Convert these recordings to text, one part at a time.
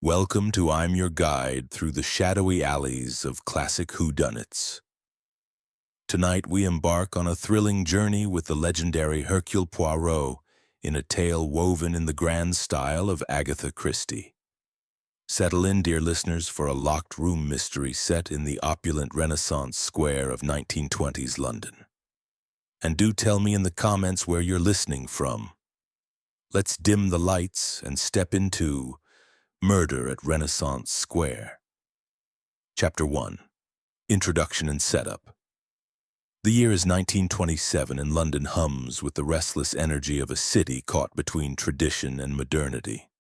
Welcome to I'm Your Guide through the shadowy alleys of classic whodunits. Tonight we embark on a thrilling journey with the legendary Hercule Poirot in a tale woven in the grand style of Agatha Christie. Settle in, dear listeners, for a locked-room mystery set in the opulent Renaissance square of 1920s London. And do tell me in the comments where you're listening from. Let's dim the lights and step into Murder at Renaissance Square. Chapter 1. Introduction and Setup. The year is 1927 and London hums with the restless energy of a city caught between tradition and modernity.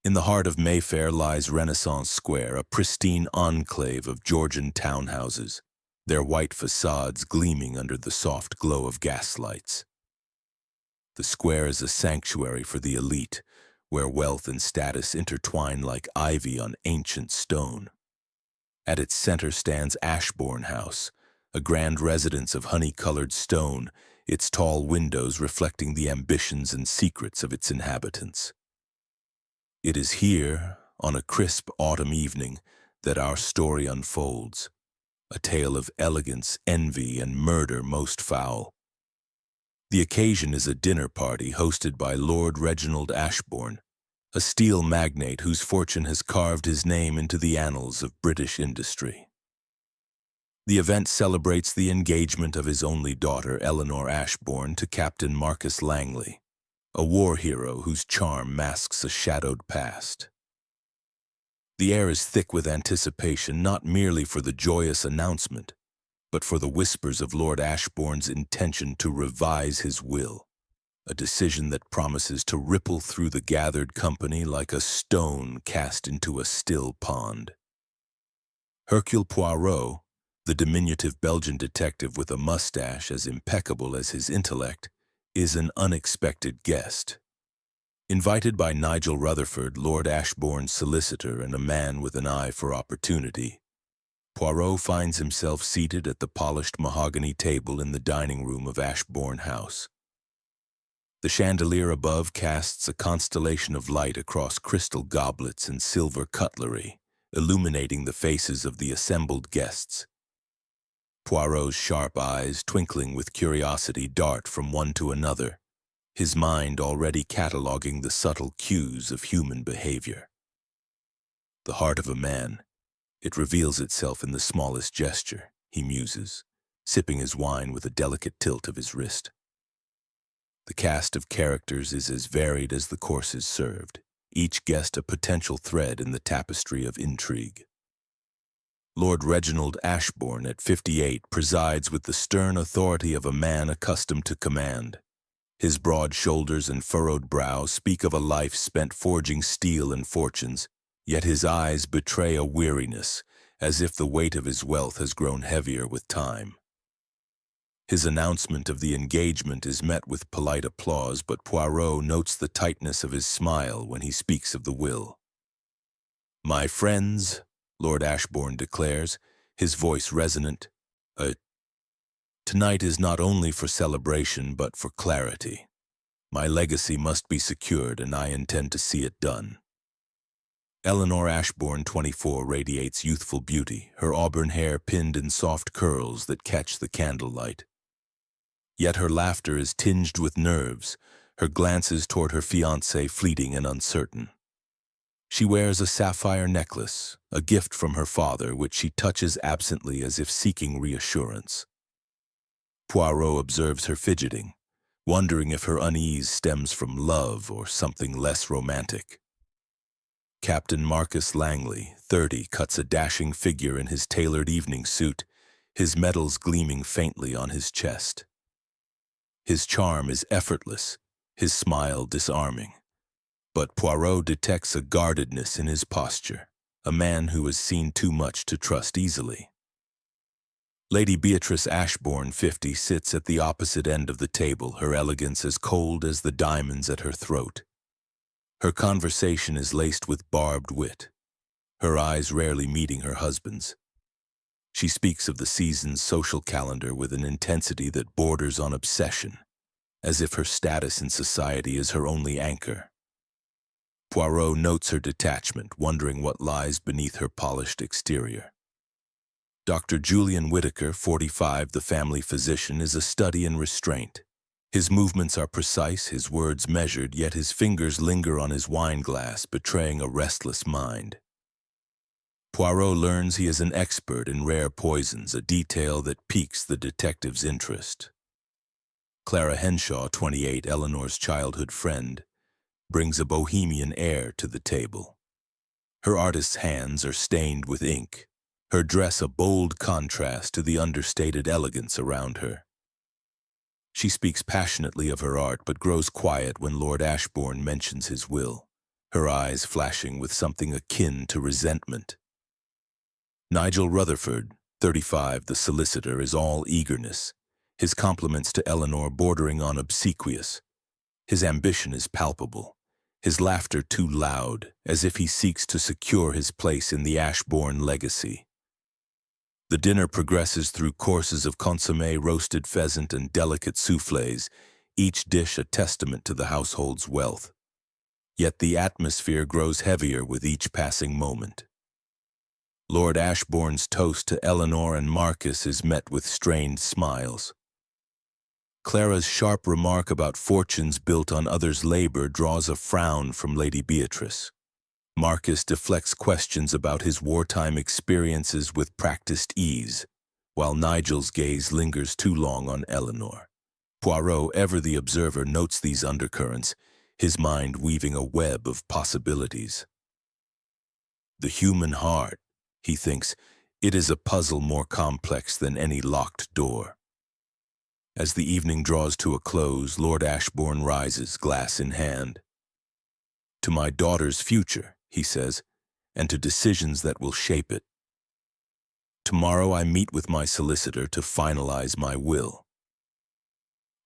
In the heart of Mayfair lies Renaissance Square, a pristine enclave of Georgian townhouses, their white facades gleaming under the soft glow of gaslights. The square is a sanctuary for the elite, where wealth and status intertwine like ivy on ancient stone. At its center stands Ashbourne House, a grand residence of honey-colored stone, its tall windows reflecting the ambitions and secrets of its inhabitants. It is here, on a crisp autumn evening, that our story unfolds, a tale of elegance, envy, and murder most foul. The occasion is a dinner party hosted by Lord Reginald Ashbourne, a steel magnate whose fortune has carved his name into the annals of British industry. The event celebrates the engagement of his only daughter, Eleanor Ashbourne, to Captain Marcus Langley, a war hero whose charm masks a shadowed past. The air is thick with anticipation, not merely for the joyous announcement, but for the whispers of Lord Ashbourne's intention to revise his will, a decision that promises to ripple through the gathered company like a stone cast into a still pond. Hercule Poirot, the diminutive Belgian detective with a mustache as impeccable as his intellect, is an unexpected guest. Invited by Nigel Rutherford, Lord Ashbourne's solicitor and a man with an eye for opportunity, Poirot finds himself seated at the polished mahogany table in the dining room of Ashbourne House. The chandelier above casts a constellation of light across crystal goblets and silver cutlery, illuminating the faces of the assembled guests. Poirot's sharp eyes, twinkling with curiosity, dart from one to another, his mind already cataloging the subtle cues of human behavior. The heart of a man, it reveals itself in the smallest gesture, he muses, sipping his wine with a delicate tilt of his wrist. The cast of characters is as varied as the courses served, each guest a potential thread in the tapestry of intrigue. Lord Reginald Ashbourne, at 58, presides with the stern authority of a man accustomed to command. His broad shoulders and furrowed brow speak of a life spent forging steel and fortunes, yet his eyes betray a weariness, as if the weight of his wealth has grown heavier with time. His announcement of the engagement is met with polite applause, but Poirot notes the tightness of his smile when he speaks of the will. "My friends," Lord Ashbourne declares, his voice resonant, "tonight is not only for celebration but for clarity. My legacy must be secured and I intend to see it done." Eleanor Ashbourne, 24, radiates youthful beauty, her auburn hair pinned in soft curls that catch the candlelight. Yet her laughter is tinged with nerves, her glances toward her fiancé fleeting and uncertain. She wears a sapphire necklace, a gift from her father, which she touches absently as if seeking reassurance. Poirot observes her fidgeting, wondering if her unease stems from love or something less romantic. Captain Marcus Langley, 30, cuts a dashing figure in his tailored evening suit, his medals gleaming faintly on his chest. His charm is effortless, his smile disarming. But Poirot detects a guardedness in his posture, a man who has seen too much to trust easily. Lady Beatrice Ashbourne, 50, sits at the opposite end of the table, her elegance as cold as the diamonds at her throat. Her conversation is laced with barbed wit, her eyes rarely meeting her husband's. She speaks of the season's social calendar with an intensity that borders on obsession, as if her status in society is her only anchor. Poirot notes her detachment, wondering what lies beneath her polished exterior. Dr. Julian Whittaker, 45, the family physician, is a study in restraint. His movements are precise, his words measured, yet his fingers linger on his wine glass, betraying a restless mind. Poirot learns he is an expert in rare poisons, a detail that piques the detective's interest. Clara Henshaw, 28, Eleanor's childhood friend, brings a bohemian air to the table. Her artist's hands are stained with ink, her dress a bold contrast to the understated elegance around her. She speaks passionately of her art, but grows quiet when Lord Ashbourne mentions his will, her eyes flashing with something akin to resentment. Nigel Rutherford, 35, the solicitor, is all eagerness, his compliments to Eleanor bordering on obsequious. His ambition is palpable, his laughter too loud, as if he seeks to secure his place in the Ashbourne legacy. The dinner progresses through courses of consommé, roasted pheasant, and delicate soufflés, each dish a testament to the household's wealth. Yet the atmosphere grows heavier with each passing moment. Lord Ashbourne's toast to Eleanor and Marcus is met with strained smiles. Clara's sharp remark about fortunes built on others' labor draws a frown from Lady Beatrice. Marcus deflects questions about his wartime experiences with practiced ease, while Nigel's gaze lingers too long on Eleanor. Poirot, ever the observer, notes these undercurrents, his mind weaving a web of possibilities. The human heart, he thinks, it is a puzzle more complex than any locked door. As the evening draws to a close, Lord Ashbourne rises, glass in hand. To my daughter's future, he says, and to decisions that will shape it. Tomorrow I meet with my solicitor to finalize my will.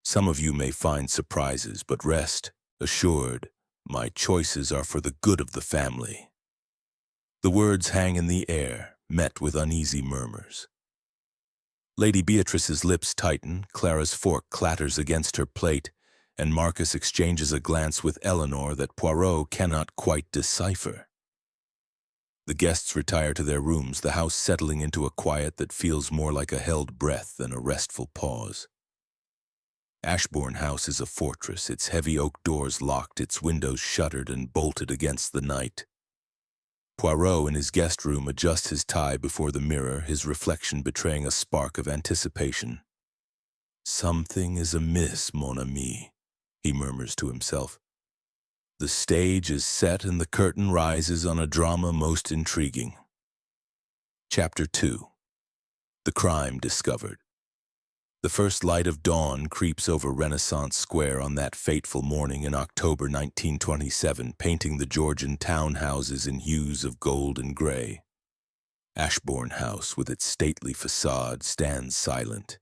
Some of you may find surprises, but rest assured, my choices are for the good of the family. The words hang in the air, met with uneasy murmurs. Lady Beatrice's lips tighten, Clara's fork clatters against her plate, and Marcus exchanges a glance with Eleanor that Poirot cannot quite decipher. The guests retire to their rooms, the house settling into a quiet that feels more like a held breath than a restful pause. Ashbourne House is a fortress, its heavy oak doors locked, its windows shuttered and bolted against the night. Poirot in his guest room adjusts his tie before the mirror, his reflection betraying a spark of anticipation. "Something is amiss, mon ami," he murmurs to himself. The stage is set and the curtain rises on a drama most intriguing. Chapter 2. The Crime Discovered. The first light of dawn creeps over Renaissance Square on that fateful morning in October 1927, painting the Georgian townhouses in hues of gold and gray. Ashbourne House, with its stately facade, stands silent,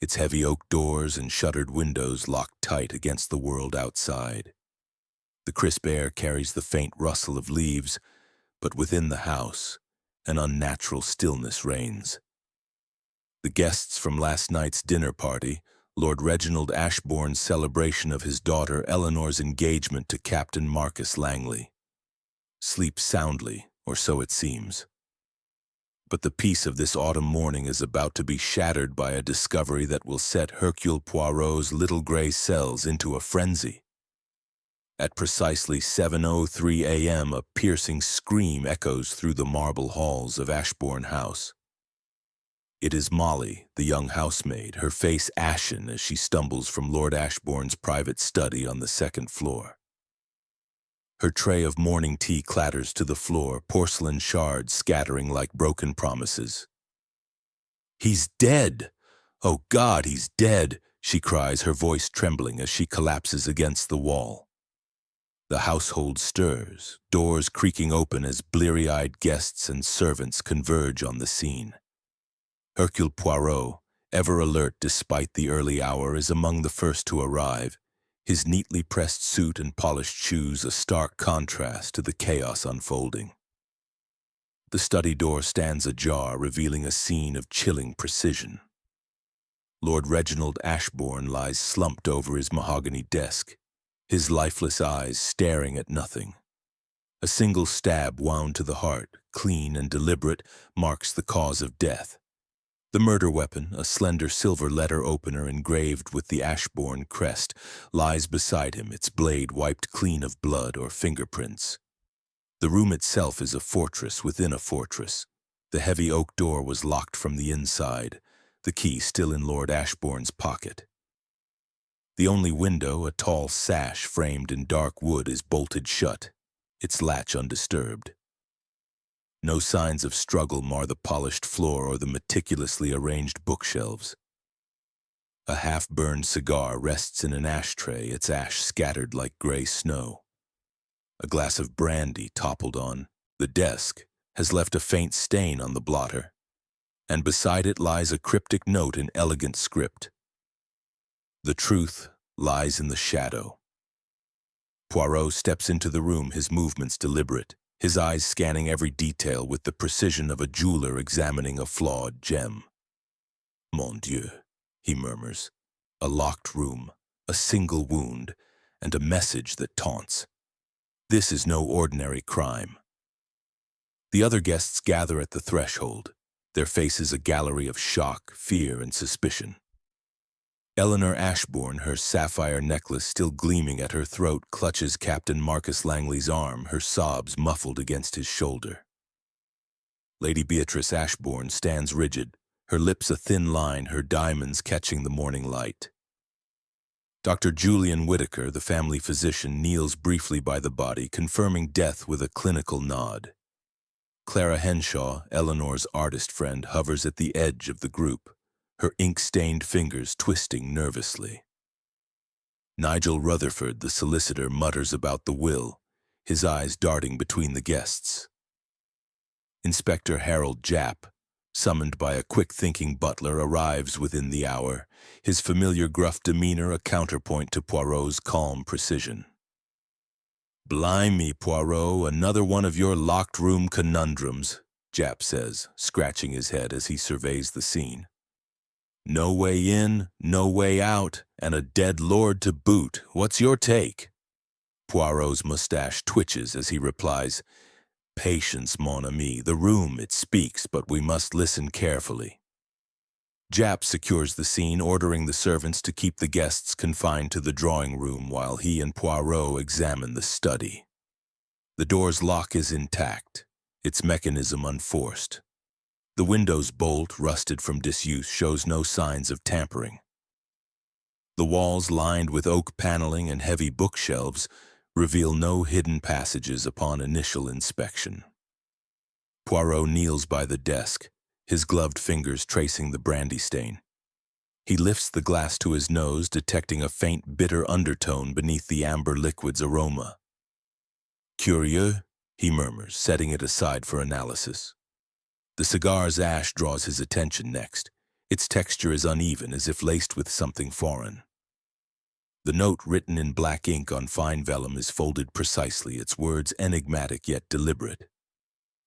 its heavy oak doors and shuttered windows locked tight against the world outside. The crisp air carries the faint rustle of leaves, but within the house, an unnatural stillness reigns. The guests from last night's dinner party, Lord Reginald Ashbourne's celebration of his daughter Eleanor's engagement to Captain Marcus Langley, sleep soundly, or so it seems. But the peace of this autumn morning is about to be shattered by a discovery that will set Hercule Poirot's little gray cells into a frenzy. At precisely 7:03 a.m., a piercing scream echoes through the marble halls of Ashbourne House. It is Molly, the young housemaid, her face ashen as she stumbles from Lord Ashbourne's private study on the second floor. Her tray of morning tea clatters to the floor, porcelain shards scattering like broken promises. "He's dead! Oh God, he's dead!" she cries, her voice trembling as she collapses against the wall. The household stirs, doors creaking open as bleary-eyed guests and servants converge on the scene. Hercule Poirot, ever alert despite the early hour, is among the first to arrive, his neatly pressed suit and polished shoes a stark contrast to the chaos unfolding. The study door stands ajar, revealing a scene of chilling precision. Lord Reginald Ashbourne lies slumped over his mahogany desk, his lifeless eyes staring at nothing. A single stab wound to the heart, clean and deliberate, marks the cause of death. The murder weapon, a slender silver letter opener engraved with the Ashbourne crest, lies beside him, its blade wiped clean of blood or fingerprints. The room itself is a fortress within a fortress. The heavy oak door was locked from the inside, the key still in Lord Ashbourne's pocket. The only window, a tall sash framed in dark wood, is bolted shut, its latch undisturbed. No signs of struggle mar the polished floor or the meticulously arranged bookshelves. A half-burned cigar rests in an ashtray, its ash scattered like gray snow. A glass of brandy toppled on the desk has left a faint stain on the blotter, and beside it lies a cryptic note in elegant script. The truth lies in the shadow. Poirot steps into the room, his movements deliberate, his eyes scanning every detail with the precision of a jeweler examining a flawed gem. Mon Dieu, he murmurs. A locked room, a single wound, and a message that taunts. This is no ordinary crime. The other guests gather at the threshold, their faces a gallery of shock, fear, and suspicion. Eleanor Ashbourne, her sapphire necklace still gleaming at her throat, clutches Captain Marcus Langley's arm, her sobs muffled against his shoulder. Lady Beatrice Ashbourne stands rigid, her lips a thin line, her diamonds catching the morning light. Dr. Julian Whittaker, the family physician, kneels briefly by the body, confirming death with a clinical nod. Clara Henshaw, Eleanor's artist friend, hovers at the edge of the group, her ink-stained fingers twisting nervously. Nigel Rutherford, the solicitor, mutters about the will, his eyes darting between the guests. Inspector Harold Japp, summoned by a quick-thinking butler, arrives within the hour, his familiar gruff demeanor a counterpoint to Poirot's calm precision. "Blimey, Poirot, another one of your locked-room conundrums," Japp says, scratching his head as he surveys the scene. "No way in, no way out, and a dead lord to boot. What's your take?" Poirot's mustache twitches as he replies, "Patience, mon ami. The room, it speaks, but we must listen carefully." Japp secures the scene, ordering the servants to keep the guests confined to the drawing room while he and Poirot examine the study. The door's lock is intact, its mechanism unforced. The window's bolt, rusted from disuse, shows no signs of tampering. The walls, lined with oak paneling and heavy bookshelves, reveal no hidden passages upon initial inspection. Poirot kneels by the desk, his gloved fingers tracing the brandy stain. He lifts the glass to his nose, detecting a faint bitter undertone beneath the amber liquid's aroma. "Curieux," he murmurs, setting it aside for analysis. The cigar's ash draws his attention next. Its texture is uneven, as if laced with something foreign. The note, written in black ink on fine vellum, is folded precisely, its words enigmatic yet deliberate.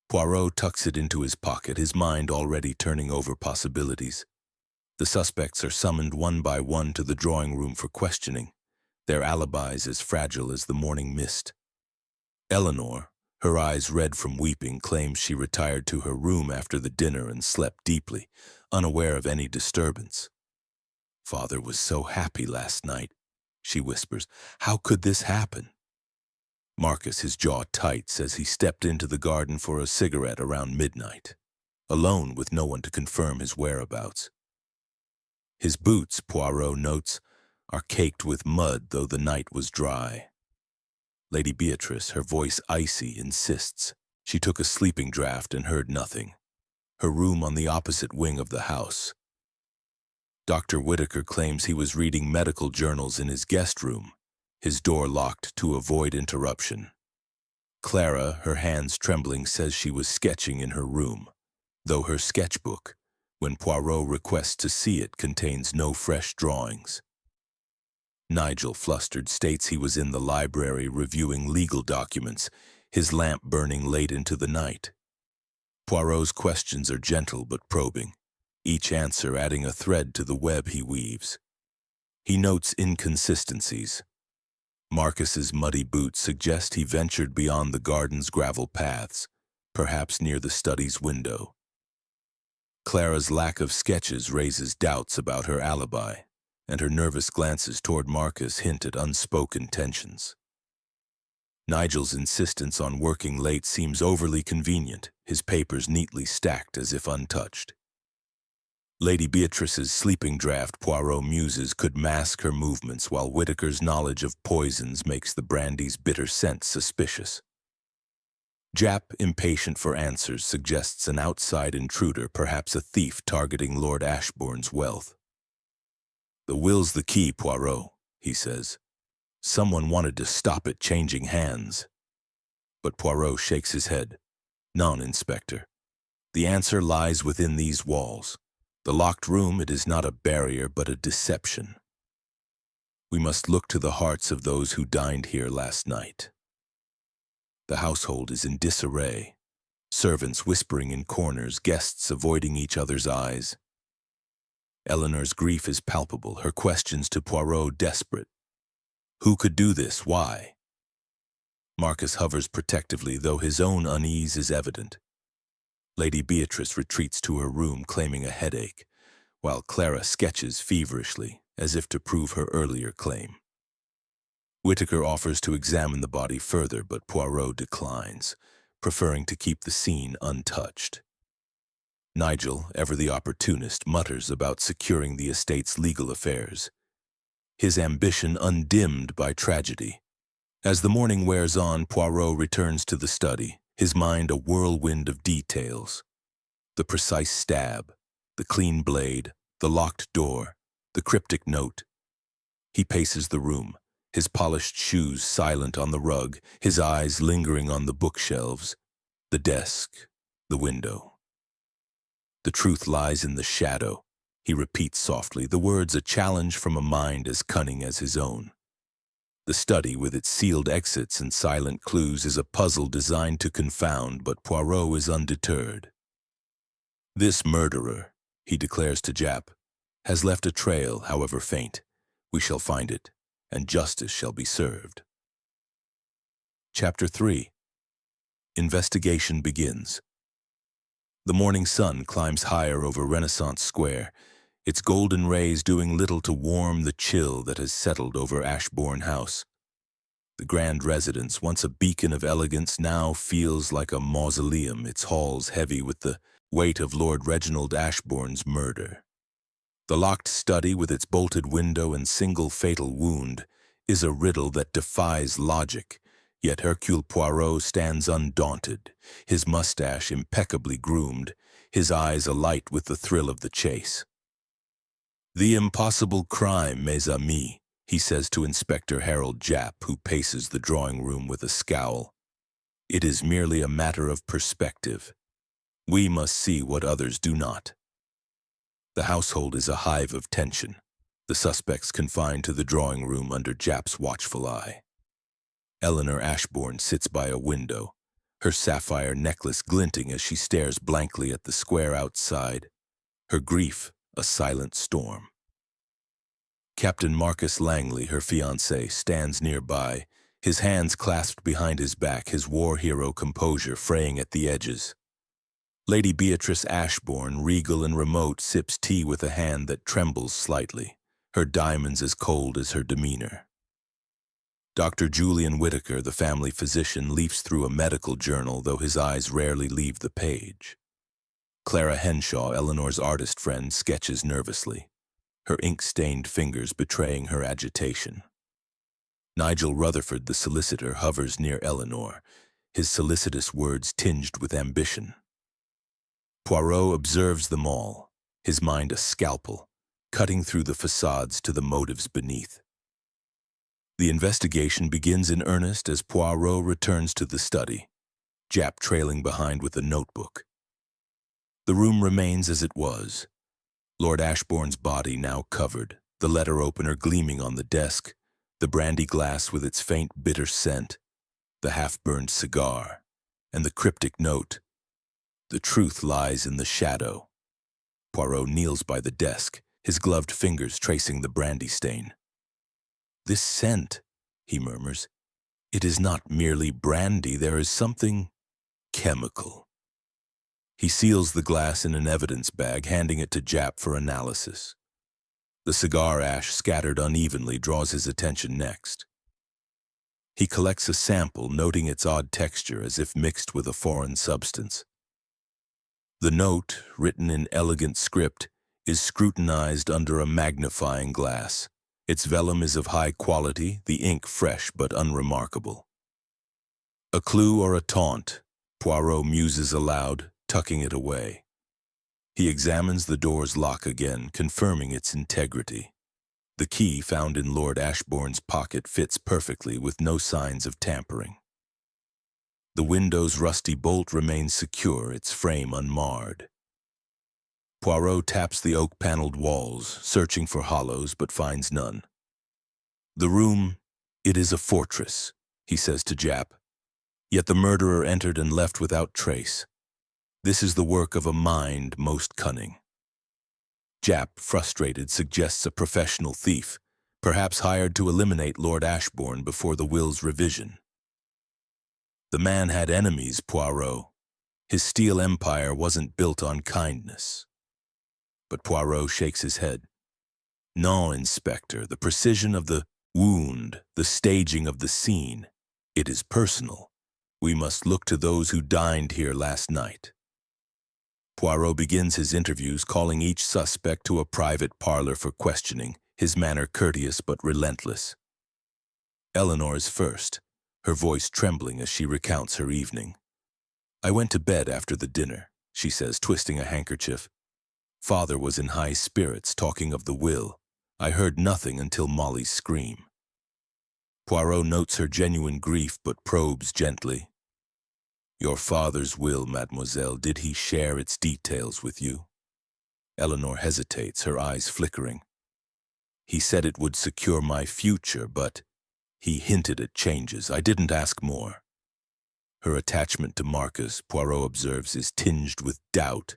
Poirot tucks it into his pocket, his mind already turning over possibilities. The suspects are summoned one by one to the drawing room for questioning, their alibis as fragile as the morning mist. Eleanor, her eyes red from weeping, claims she retired to her room after the dinner and slept deeply, unaware of any disturbance. "Father was so happy last night," she whispers. "How could this happen?" Marcus, his jaw tight, says he stepped into the garden for a cigarette around midnight, alone with no one to confirm his whereabouts. His boots, Poirot notes, are caked with mud, though the night was dry. Lady Beatrice, her voice icy, insists. She took a sleeping draught and heard nothing. Her room on the opposite wing of the house. Dr. Whittaker claims he was reading medical journals in his guest room, his door locked to avoid interruption. Clara, her hands trembling, says she was sketching in her room, though her sketchbook, when Poirot requests to see it, contains no fresh drawings. Nigel, flustered, states he was in the library reviewing legal documents, his lamp burning late into the night. Poirot's questions are gentle but probing, each answer adding a thread to the web he weaves. He notes inconsistencies. Marcus's muddy boots suggest he ventured beyond the garden's gravel paths, perhaps near the study's window. Clara's lack of sketches raises doubts about her alibi, and her nervous glances toward Marcus hint at unspoken tensions. Nigel's insistence on working late seems overly convenient, his papers neatly stacked as if untouched. Lady Beatrice's sleeping draught, Poirot muses, could mask her movements, while Whitaker's knowledge of poisons makes the brandy's bitter scent suspicious. Japp, impatient for answers, suggests an outside intruder, perhaps a thief targeting Lord Ashbourne's wealth. "The will's the key, Poirot," he says. "Someone wanted to stop it changing hands." But Poirot shakes his head. "Non, Inspector. The answer lies within these walls. The locked room, it is not a barrier, but a deception. We must look to the hearts of those who dined here last night." The household is in disarray. Servants whispering in corners, guests avoiding each other's eyes. Eleanor's grief is palpable, her questions to Poirot desperate. Who could do this? Why? Marcus hovers protectively, though his own unease is evident. Lady Beatrice retreats to her room, claiming a headache, while Clara sketches feverishly, as if to prove her earlier claim. Whitaker offers to examine the body further, but Poirot declines, preferring to keep the scene untouched. Nigel, ever the opportunist, mutters about securing the estate's legal affairs, his ambition undimmed by tragedy. As the morning wears on, Poirot returns to the study, his mind a whirlwind of details. The precise stab, the clean blade, the locked door, the cryptic note. He paces the room, his polished shoes silent on the rug, his eyes lingering on the bookshelves, the desk, the window. "The truth lies in the shadow," he repeats softly, the words a challenge from a mind as cunning as his own. The study, with its sealed exits and silent clues, is a puzzle designed to confound, but Poirot is undeterred. "This murderer," he declares to Japp, "has left a trail, however faint. We shall find it, and justice shall be served." Chapter 3. Investigation begins. The morning sun climbs higher over Renaissance Square, its golden rays doing little to warm the chill that has settled over Ashbourne House. The grand residence, once a beacon of elegance, now feels like a mausoleum, its halls heavy with the weight of Lord Reginald Ashbourne's murder. The locked study, with its bolted window and single fatal wound, is a riddle that defies logic, yet Hercule Poirot stands undaunted, his mustache impeccably groomed, his eyes alight with the thrill of the chase. "The impossible crime, mes amis," he says to Inspector Harold Japp, who paces the drawing room with a scowl. "It is merely a matter of perspective. We must see what others do not." The household is a hive of tension, the suspects confined to the drawing room under Japp's watchful eye. Eleanor Ashbourne sits by a window, her sapphire necklace glinting as she stares blankly at the square outside, her grief a silent storm. Captain Marcus Langley, her fiancé, stands nearby, his hands clasped behind his back, his war hero composure fraying at the edges. Lady Beatrice Ashbourne, regal and remote, sips tea with a hand that trembles slightly, her diamonds as cold as her demeanor. Dr. Julian Whitaker, the family physician, leafs through a medical journal, though his eyes rarely leave the page. Clara Henshaw, Eleanor's artist friend, sketches nervously, her ink-stained fingers betraying her agitation. Nigel Rutherford, the solicitor, hovers near Eleanor, his solicitous words tinged with ambition. Poirot observes them all, his mind a scalpel, cutting through the facades to the motives beneath. The investigation begins in earnest as Poirot returns to the study, Japp trailing behind with a notebook. The room remains as it was, Lord Ashbourne's body now covered, the letter opener gleaming on the desk, the brandy glass with its faint bitter scent, the half-burned cigar, and the cryptic note, "The truth lies in the shadow." Poirot kneels by the desk, his gloved fingers tracing the brandy stain. This scent, he murmurs. It is not merely brandy, there is something chemical. He seals the glass in an evidence bag, handing it to Jap for analysis. The cigar ash scattered unevenly draws his attention next. He collects a sample, noting its odd texture as if mixed with a foreign substance. The note, written in elegant script, is scrutinized under a magnifying glass. Its vellum is of high quality, the ink fresh but unremarkable. A clue or a taunt, Poirot muses aloud, tucking it away. He examines the door's lock again, confirming its integrity. The key found in Lord Ashbourne's pocket fits perfectly with no signs of tampering. The window's rusty bolt remains secure, its frame unmarred. Poirot taps the oak-paneled walls, searching for hollows but finds none. The room, it is a fortress, he says to Jap. Yet the murderer entered and left without trace. This is the work of a mind most cunning. Jap, frustrated, suggests a professional thief, perhaps hired to eliminate Lord Ashbourne before the will's revision. The man had enemies, Poirot. His steel empire wasn't built on kindness. But Poirot shakes his head. No, Inspector, the precision of the wound, the staging of the scene, it is personal. We must look to those who dined here last night. Poirot begins his interviews, calling each suspect to a private parlor for questioning, his manner courteous but relentless. Eleanor is first, her voice trembling as she recounts her evening. I went to bed after the dinner, she says, twisting a handkerchief. Father was in high spirits, talking of the will. I heard nothing until Molly's scream. Poirot notes her genuine grief but probes gently. Your father's will, mademoiselle, did he share its details with you? Eleanor hesitates, her eyes flickering. He said it would secure my future, but he hinted at changes. I didn't ask more. Her attachment to Marcus, Poirot observes, is tinged with doubt.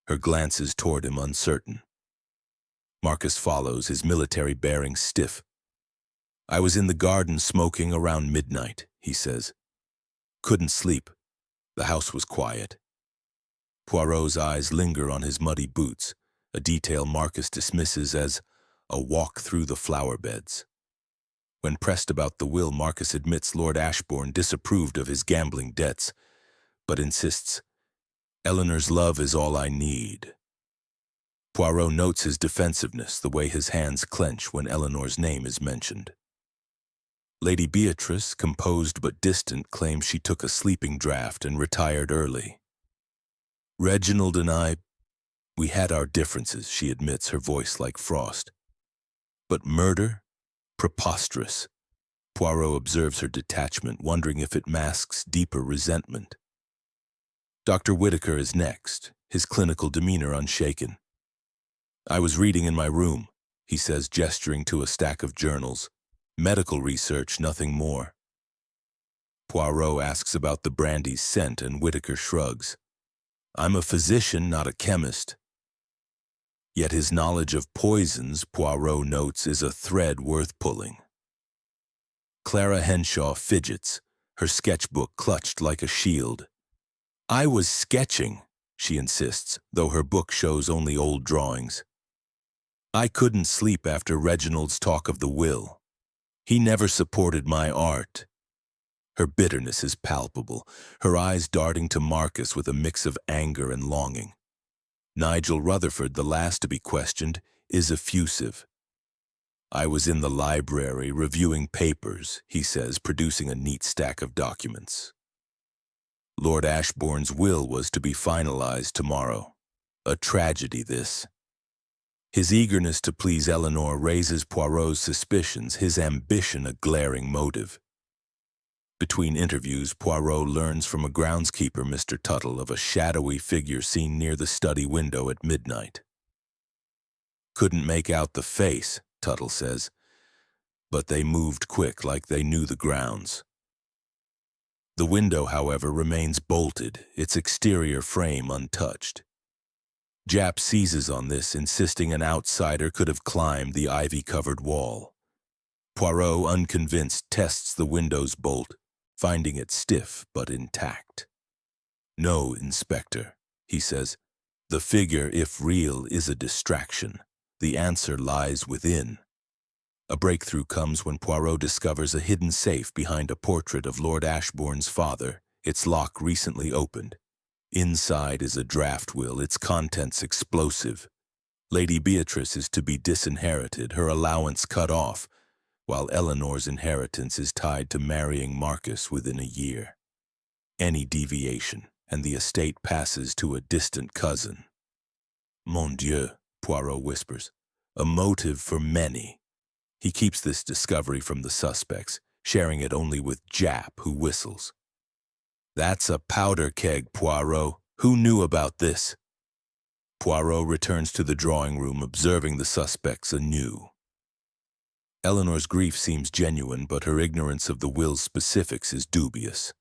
Her glance is toward him uncertain. Marcus follows, his military bearing stiff. I was in the garden smoking around midnight, he says. Couldn't sleep. The house was quiet. Poirot's eyes linger on his muddy boots, a detail Marcus dismisses as a walk through the flower beds. When pressed about the will, Marcus admits Lord Ashbourne disapproved of his gambling debts, but insists, Eleanor's love is all I need. Poirot notes his defensiveness, the way his hands clench when Eleanor's name is mentioned. Lady Beatrice, composed but distant, claims she took a sleeping draught and retired early. Reginald and I, we had our differences, she admits, her voice like frost. But murder? Preposterous. Poirot observes her detachment, wondering if it masks deeper resentment. Dr. Whitaker is next, his clinical demeanor unshaken. I was reading in my room, he says, gesturing to a stack of journals. Medical research, nothing more. Poirot asks about the brandy's scent, and Whitaker shrugs. I'm a physician, not a chemist. Yet his knowledge of poisons, Poirot notes, is a thread worth pulling. Clara Henshaw fidgets, her sketchbook clutched like a shield. I was sketching, she insists, though her book shows only old drawings. I couldn't sleep after Reginald's talk of the will. He never supported my art. Her bitterness is palpable, her eyes darting to Marcus with a mix of anger and longing. Nigel Rutherford, the last to be questioned, is effusive. I was in the library reviewing papers, he says, producing a neat stack of documents. Lord Ashbourne's will was to be finalized tomorrow. A tragedy, this. His eagerness to please Eleanor raises Poirot's suspicions, his ambition a glaring motive. Between interviews, Poirot learns from a groundskeeper, Mr. Tuttle, of a shadowy figure seen near the study window at midnight. Couldn't make out the face, Tuttle says, but they moved quick like they knew the grounds. The window, however, remains bolted, its exterior frame untouched. Jap seizes on this, insisting an outsider could have climbed the ivy-covered wall. Poirot, unconvinced, tests the window's bolt, finding it stiff but intact. "No, Inspector," he says. "The figure, if real, is a distraction. The answer lies within." A breakthrough comes when Poirot discovers a hidden safe behind a portrait of Lord Ashbourne's father, its lock recently opened. Inside is a draft will, its contents explosive. Lady Beatrice is to be disinherited, her allowance cut off, while Eleanor's inheritance is tied to marrying Marcus within a year. Any deviation, and the estate passes to a distant cousin. "Mon Dieu," Poirot whispers, "a motive for many." He keeps this discovery from the suspects, sharing it only with Jap, who whistles. "That's a powder keg, Poirot. Who knew about this?" Poirot returns to the drawing room, observing the suspects anew. Eleanor's grief seems genuine, but her ignorance of the will's specifics is dubious.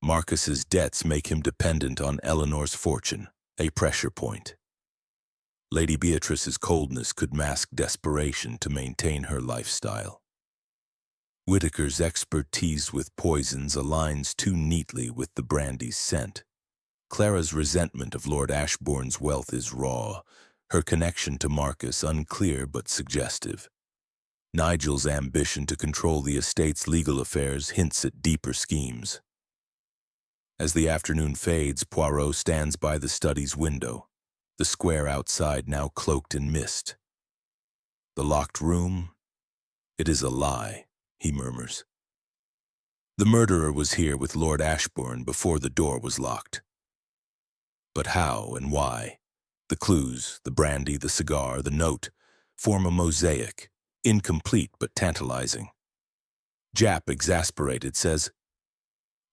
Marcus's debts make him dependent on Eleanor's fortune, a pressure point. Lady Beatrice's coldness could mask desperation to maintain her lifestyle. Whitaker's expertise with poisons aligns too neatly with the brandy's scent. Clara's resentment of Lord Ashbourne's wealth is raw, her connection to Marcus unclear but suggestive. Nigel's ambition to control the estate's legal affairs hints at deeper schemes. As the afternoon fades, Poirot stands by the study's window, the square outside now cloaked in mist. "The locked room? It is a lie," he murmurs. "The murderer was here with Lord Ashbourne before the door was locked." But how and why? The clues, the brandy, the cigar, the note, form a mosaic, incomplete but tantalizing. Jap, exasperated, says,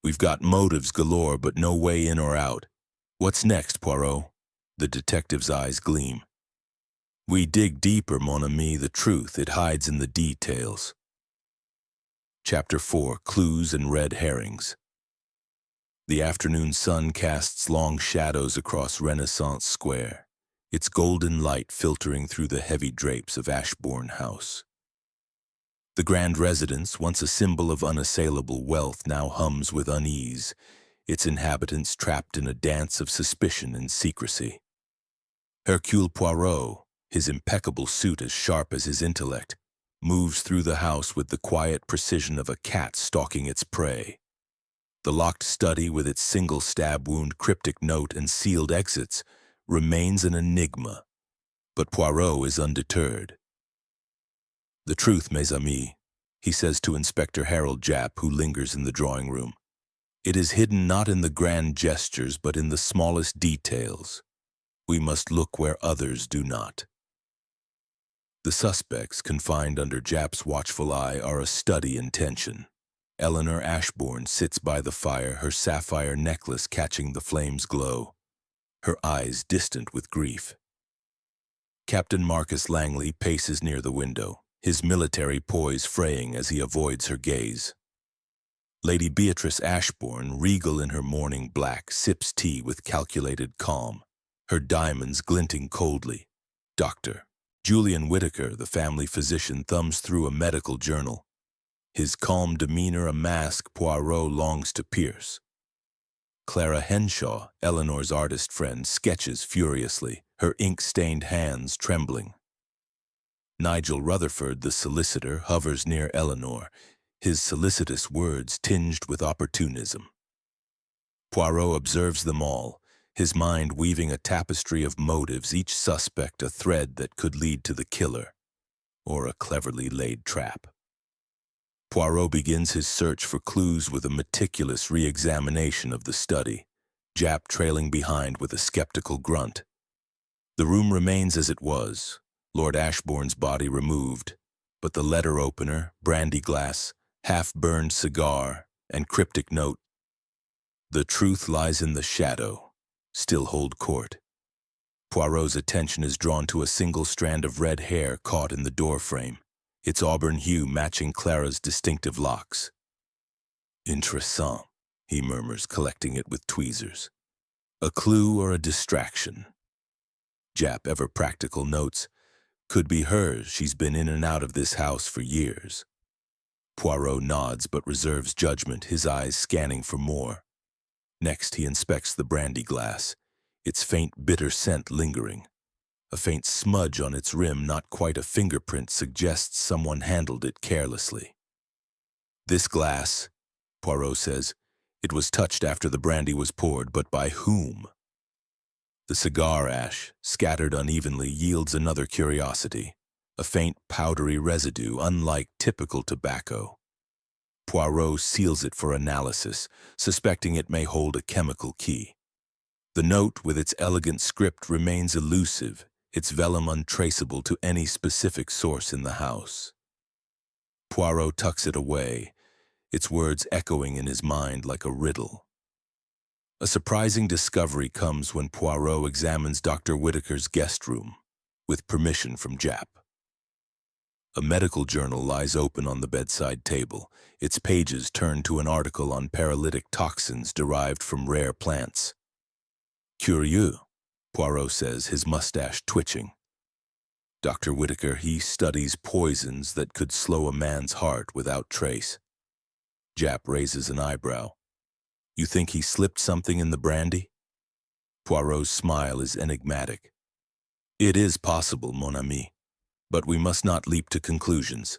"We've got motives galore, but no way in or out. What's next, Poirot?" The detective's eyes gleam. "We dig deeper, mon ami. The truth, it hides in the details." Chapter 4, Clues and Red Herrings. The afternoon sun casts long shadows across Renaissance Square, its golden light filtering through the heavy drapes of Ashbourne House. The grand residence, once a symbol of unassailable wealth, now hums with unease, its inhabitants trapped in a dance of suspicion and secrecy. Hercule Poirot, his impeccable suit as sharp as his intellect, moves through the house with the quiet precision of a cat stalking its prey. The locked study, with its single stab wound, cryptic note, and sealed exits, remains an enigma, but Poirot is undeterred. "The truth, mes amis," he says to Inspector Harold Jap, who lingers in the drawing room. "It is hidden not in the grand gestures, but in the smallest details. We must look where others do not." The suspects, confined under Jap's watchful eye, are a study in tension. Eleanor Ashbourne sits by the fire, her sapphire necklace catching the flame's glow, her eyes distant with grief. Captain Marcus Langley paces near the window, his military poise fraying as he avoids her gaze. Lady Beatrice Ashbourne, regal in her mourning black, sips tea with calculated calm, her diamonds glinting coldly. Dr. Julian Whitaker, the family physician, thumbs through a medical journal, his calm demeanor a mask Poirot longs to pierce. Clara Henshaw, Eleanor's artist friend, sketches furiously, her ink-stained hands trembling. Nigel Rutherford, the solicitor, hovers near Eleanor, his solicitous words tinged with opportunism. Poirot observes them all, his mind weaving a tapestry of motives, each suspect a thread that could lead to the killer, or a cleverly laid trap. Poirot begins his search for clues with a meticulous re-examination of the study, Jap trailing behind with a skeptical grunt. The room remains as it was, Lord Ashbourne's body removed, but the letter opener, brandy glass, half-burned cigar, and cryptic note, "The truth lies in the shadow," still hold court. Poirot's attention is drawn to a single strand of red hair caught in the doorframe, its auburn hue matching Clara's distinctive locks. "Interessant," he murmurs, collecting it with tweezers. "A clue or a distraction?" Jap, ever practical, notes, Could be hers. She's been in and out of this house for years. Poirot nods but reserves judgment, his eyes scanning for more. Next, he inspects the brandy glass, its faint bitter scent lingering. A faint smudge on its rim, not quite a fingerprint, suggests someone handled it carelessly. This glass, Poirot says, it was touched after the brandy was poured, but by whom? The cigar ash, scattered unevenly, yields another curiosity, a faint powdery residue unlike typical tobacco. Poirot seals it for analysis, suspecting it may hold a chemical key. The note with its elegant script remains elusive, its vellum untraceable to any specific source in the house. Poirot tucks it away, its words echoing in his mind like a riddle. A surprising discovery comes when Poirot examines Dr. Whitaker's guest room, with permission from Jap. A medical journal lies open on the bedside table, its pages turned to an article on paralytic toxins derived from rare plants. Curieux, Poirot says, his mustache twitching. Dr. Whitaker, he studies poisons that could slow a man's heart without trace. Jap raises an eyebrow. You think he slipped something in the brandy? Poirot's smile is enigmatic. It is possible, mon ami, but we must not leap to conclusions.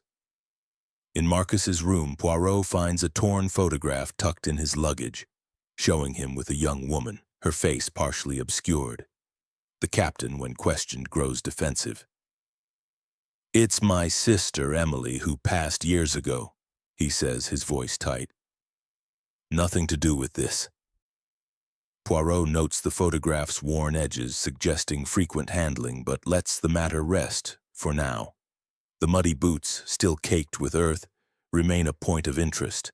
In Marcus's room, Poirot finds a torn photograph tucked in his luggage, showing him with a young woman, her face partially obscured. The captain, when questioned, grows defensive. It's my sister, Emily, who passed years ago, he says, his voice tight. Nothing to do with this. Poirot notes the photograph's worn edges, suggesting frequent handling, but lets the matter rest, for now. The muddy boots, still caked with earth, remain a point of interest.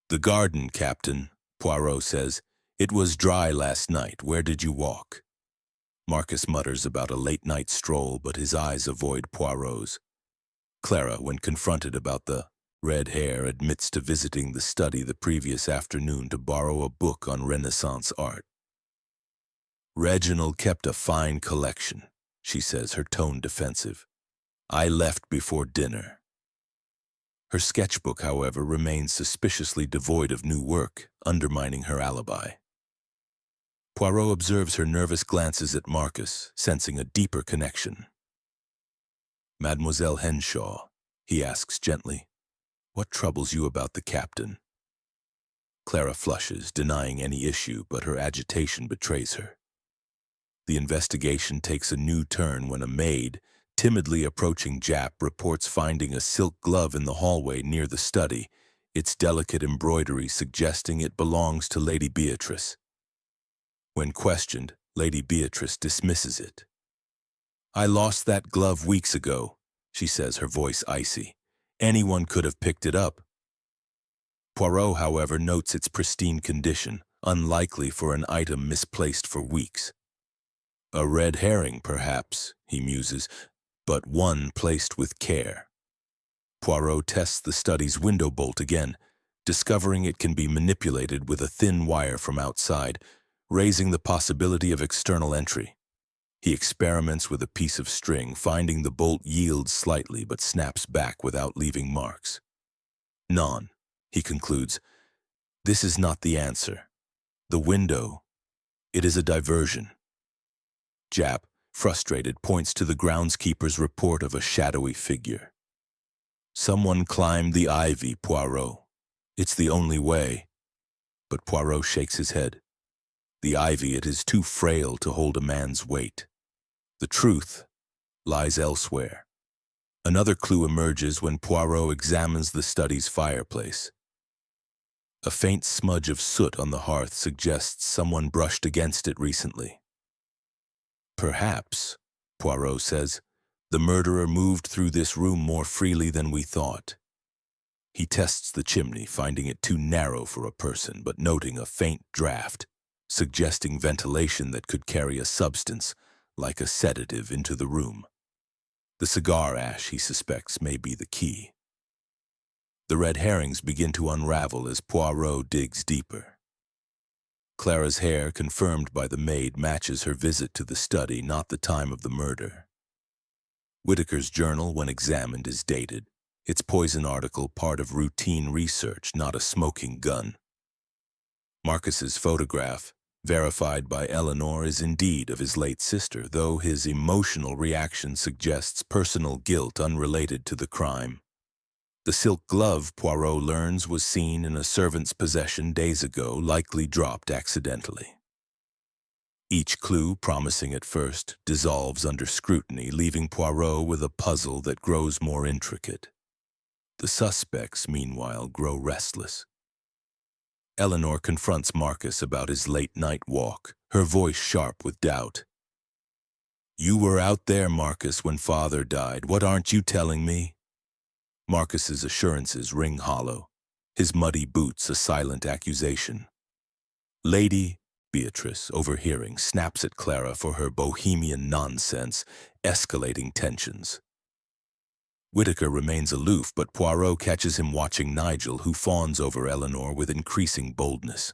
The garden, Captain, Poirot says. It was dry last night. Where did you walk? Marcus mutters about a late-night stroll, but his eyes avoid Poirot's. Clara, when confronted about the red hair, admits to visiting the study the previous afternoon to borrow a book on Renaissance art. Reginald kept a fine collection, she says, her tone defensive. I left before dinner. Her sketchbook, however, remains suspiciously devoid of new work, undermining her alibi. Poirot observes her nervous glances at Marcus, sensing a deeper connection. Mademoiselle Henshaw, he asks gently, what troubles you about the captain? Clara flushes, denying any issue, but her agitation betrays her. The investigation takes a new turn when a maid, timidly approaching Jap, reports finding a silk glove in the hallway near the study, its delicate embroidery suggesting it belongs to Lady Beatrice. When questioned, Lady Beatrice dismisses it. I lost that glove weeks ago, she says, her voice icy. Anyone could have picked it up. Poirot, however, notes its pristine condition, unlikely for an item misplaced for weeks. A red herring, perhaps, he muses, but one placed with care. Poirot tests the study's window bolt again, discovering it can be manipulated with a thin wire from outside, raising the possibility of external entry. He experiments with a piece of string, finding the bolt yields slightly but snaps back without leaving marks. Non, he concludes, this is not the answer. The window, it is a diversion. Jap, frustrated, points to the groundskeeper's report of a shadowy figure. Someone climbed the ivy, Poirot. It's the only way. But Poirot shakes his head. The ivy, it is too frail to hold a man's weight. The truth lies elsewhere. Another clue emerges when Poirot examines the study's fireplace. A faint smudge of soot on the hearth suggests someone brushed against it recently. Perhaps, Poirot says, the murderer moved through this room more freely than we thought. He tests the chimney, finding it too narrow for a person, but noting a faint draft, suggesting ventilation that could carry a substance, like a sedative, into the room. The cigar ash, he suspects, may be the key. The red herrings begin to unravel as Poirot digs deeper. Clara's hair, confirmed by the maid, matches her visit to the study, not the time of the murder. Whitaker's journal, when examined, is dated. Its poison article part of routine research, not a smoking gun. Marcus's photograph, verified by Eleanor, is indeed of his late sister, though his emotional reaction suggests personal guilt unrelated to the crime. The silk glove, Poirot learns, was seen in a servant's possession days ago, likely dropped accidentally. Each clue, promising at first, dissolves under scrutiny, leaving Poirot with a puzzle that grows more intricate. The suspects, meanwhile, grow restless. Eleanor confronts Marcus about his late-night walk, her voice sharp with doubt. "You were out there, Marcus, when Father died. What aren't you telling me?" Marcus's assurances ring hollow, his muddy boots a silent accusation. Lady Beatrice, overhearing, snaps at Clara for her bohemian nonsense, escalating tensions. Whitaker remains aloof, but Poirot catches him watching Nigel, who fawns over Eleanor with increasing boldness.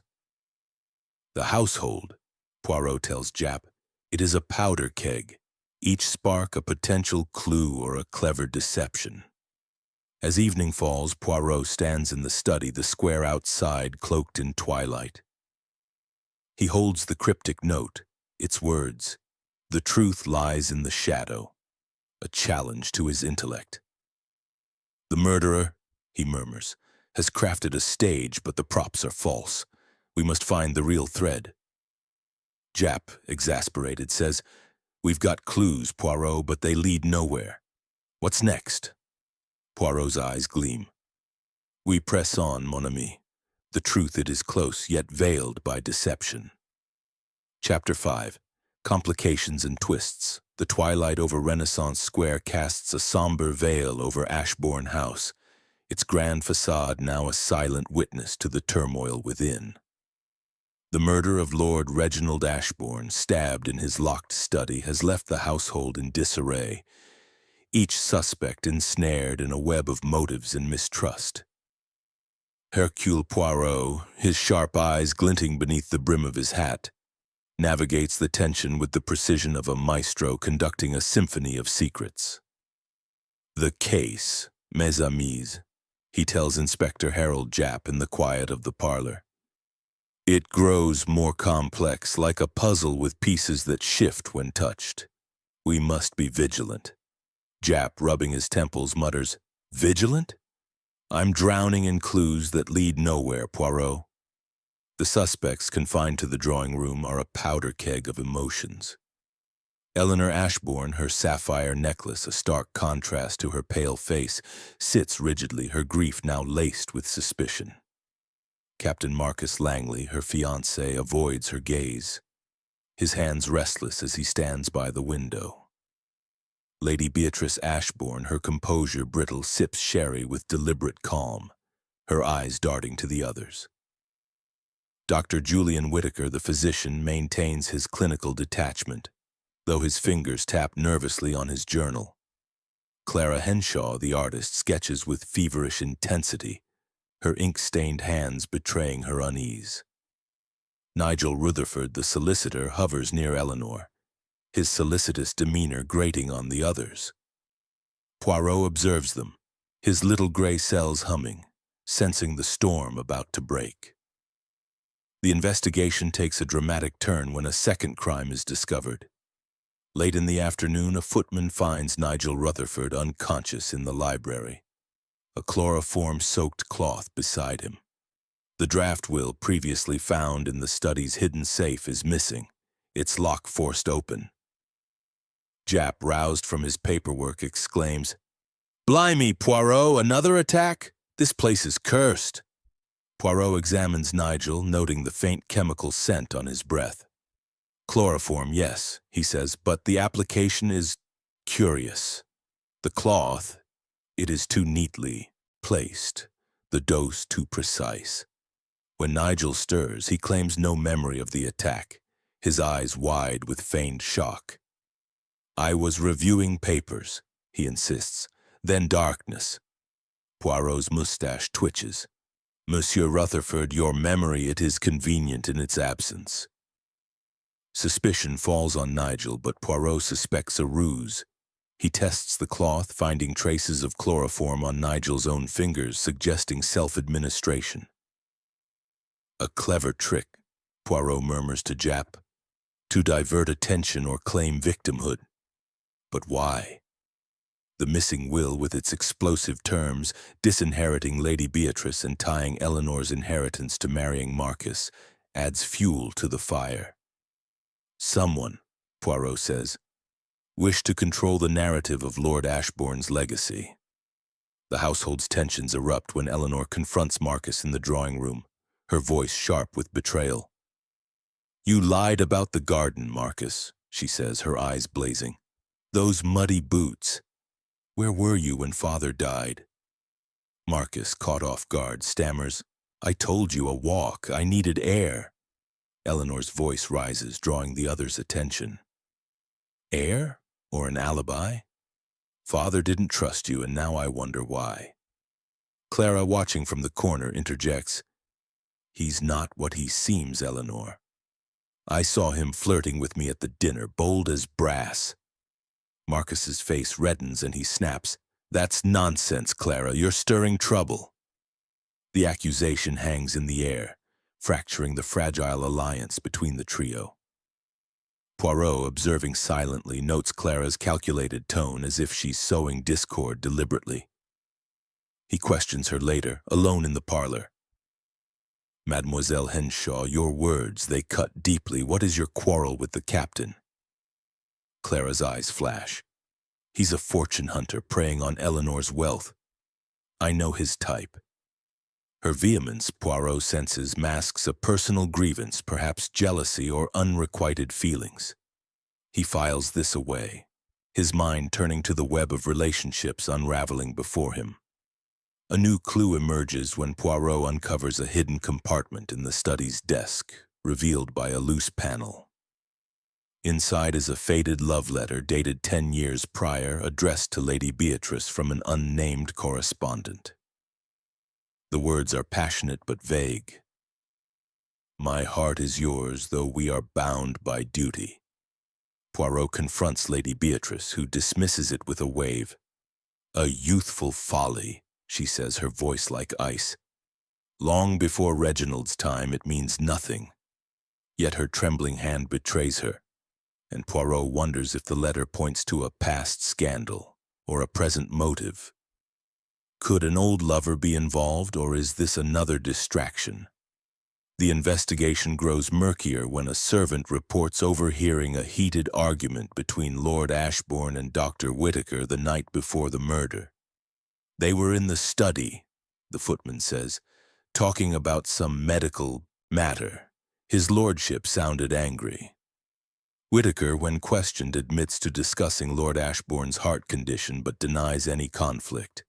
"The household," Poirot tells Japp, "it is a powder keg, each spark a potential clue or a clever deception." As evening falls, Poirot stands in the study, the square outside cloaked in twilight. He holds the cryptic note, its words, "The truth lies in the shadow," a challenge to his intellect. "The murderer," he murmurs, "has crafted a stage, but the props are false. We must find the real thread." Japp, exasperated, says, "We've got clues, Poirot, but they lead nowhere. What's next?" Poirot's eyes gleam. "We press on, mon ami. The truth, it is close, yet veiled by deception." Chapter 5. Complications and Twists. The twilight over Renaissance Square casts a somber veil over Ashbourne House, its grand facade now a silent witness to the turmoil within. The murder of Lord Reginald Ashbourne, stabbed in his locked study, has left the household in disarray, each suspect ensnared in a web of motives and mistrust. Hercule Poirot, his sharp eyes glinting beneath the brim of his hat, navigates the tension with the precision of a maestro conducting a symphony of secrets. "The case, mes amis," he tells Inspector Harold Japp in the quiet of the parlor. "It grows more complex, like a puzzle with pieces that shift when touched. We must be vigilant." Japp, rubbing his temples, mutters, "Vigilant? I'm drowning in clues that lead nowhere, Poirot." The suspects confined to the drawing room are a powder keg of emotions. Eleanor Ashbourne, her sapphire necklace a stark contrast to her pale face, sits rigidly, her grief now laced with suspicion. Captain Marcus Langley, her fiancé, avoids her gaze, his hands restless as he stands by the window. Lady Beatrice Ashbourne, her composure brittle, sips sherry with deliberate calm, her eyes darting to the others. Dr. Julian Whitaker, the physician, maintains his clinical detachment, though his fingers tap nervously on his journal. Clara Henshaw, the artist, sketches with feverish intensity, her ink-stained hands betraying her unease. Nigel Rutherford, the solicitor, hovers near Eleanor, his solicitous demeanor grating on the others. Poirot observes them, his little gray cells humming, sensing the storm about to break. The investigation takes a dramatic turn when a second crime is discovered. Late in the afternoon, a footman finds Nigel Rutherford unconscious in the library, a chloroform-soaked cloth beside him. The draft will previously found in the study's hidden safe is missing, its lock forced open. Japp, roused from his paperwork, exclaims, "Blimey, Poirot, another attack? This place is cursed." Poirot examines Nigel, noting the faint chemical scent on his breath. "Chloroform, yes," he says, "but the application is curious. The cloth, it is too neatly placed, the dose too precise." When Nigel stirs, he claims no memory of the attack, his eyes wide with feigned shock. "I was reviewing papers," he insists, then darkness. Poirot's mustache twitches. "Monsieur Rutherford, your memory, it is convenient in its absence." Suspicion falls on Nigel, but Poirot suspects a ruse. He tests the cloth, finding traces of chloroform on Nigel's own fingers, suggesting self-administration. A clever trick, Poirot murmurs to Japp, to divert attention or claim victimhood. But why? The missing will, with its explosive terms, disinheriting Lady Beatrice and tying Eleanor's inheritance to marrying Marcus, adds fuel to the fire. Someone, Poirot says, wished to control the narrative of Lord Ashbourne's legacy. The household's tensions erupt when Eleanor confronts Marcus in the drawing room, her voice sharp with betrayal. "You lied about the garden, Marcus," she says, her eyes blazing. "Those muddy boots. Where were you when Father died?" Marcus, caught off guard, stammers, "I told you a walk. I needed air." Eleanor's voice rises, drawing the other's attention. "Air? Or an alibi? Father didn't trust you, and now I wonder why." Clara, watching from the corner, interjects, "He's not what he seems, Eleanor. I saw him flirting with me at the dinner, bold as brass." Marcus's face reddens and he snaps, "That's nonsense, Clara. You're stirring trouble." The accusation hangs in the air, fracturing the fragile alliance between the trio. Poirot, observing silently, notes Clara's calculated tone as if she's sowing discord deliberately. He questions her later, alone in the parlor. "Mademoiselle Henshaw, your words, they cut deeply. What is your quarrel with the captain?" Clara's eyes flash. "He's a fortune hunter preying on Eleanor's wealth. I know his type." Her vehemence, Poirot senses, masks a personal grievance, perhaps jealousy or unrequited feelings. He files this away, his mind turning to the web of relationships unraveling before him. A new clue emerges when Poirot uncovers a hidden compartment in the study's desk, revealed by a loose panel. Inside is a faded love letter dated 10 years prior, addressed to Lady Beatrice from an unnamed correspondent. The words are passionate but vague. "My heart is yours, though we are bound by duty." Poirot confronts Lady Beatrice, who dismisses it with a wave. "A youthful folly," she says, her voice like ice. "Long before Reginald's time, it means nothing." Yet her trembling hand betrays her, and Poirot wonders if the letter points to a past scandal or a present motive. Could an old lover be involved, or is this another distraction? The investigation grows murkier when a servant reports overhearing a heated argument between Lord Ashbourne and Dr. Whittaker the night before the murder. "They were in the study," the footman says, "talking about some medical matter. His lordship sounded angry." Whittaker, when questioned, admits to discussing Lord Ashbourne's heart condition but denies any conflict.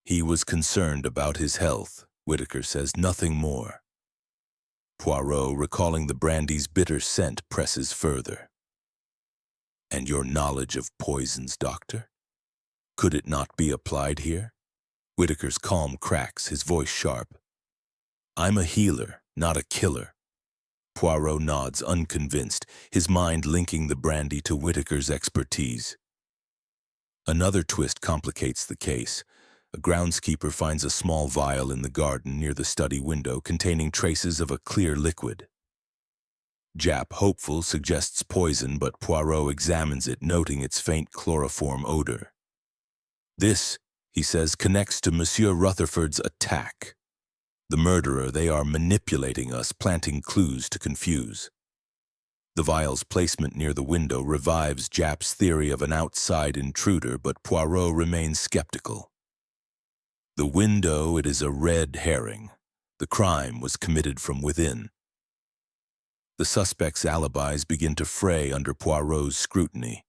"He was concerned about his health," Whittaker says, "nothing more." Poirot, recalling the brandy's bitter scent, presses further. "And your knowledge of poisons, doctor? Could it not be applied here?" Whittaker's calm cracks, his voice sharp. "I'm a healer, not a killer." Poirot nods, unconvinced, his mind linking the brandy to Whittaker's expertise. Another twist complicates the case. A groundskeeper finds a small vial in the garden near the study window containing traces of a clear liquid. Japp, hopeful, suggests poison, but Poirot examines it, noting its faint chloroform odor. "This," he says, "connects to Monsieur Rutherford's attack. The murderer, they are manipulating us, planting clues to confuse." The vial's placement near the window revives Japp's theory of an outside intruder, but Poirot remains skeptical. "The window, it is a red herring. The crime was committed from within." The suspect's alibis begin to fray under Poirot's scrutiny.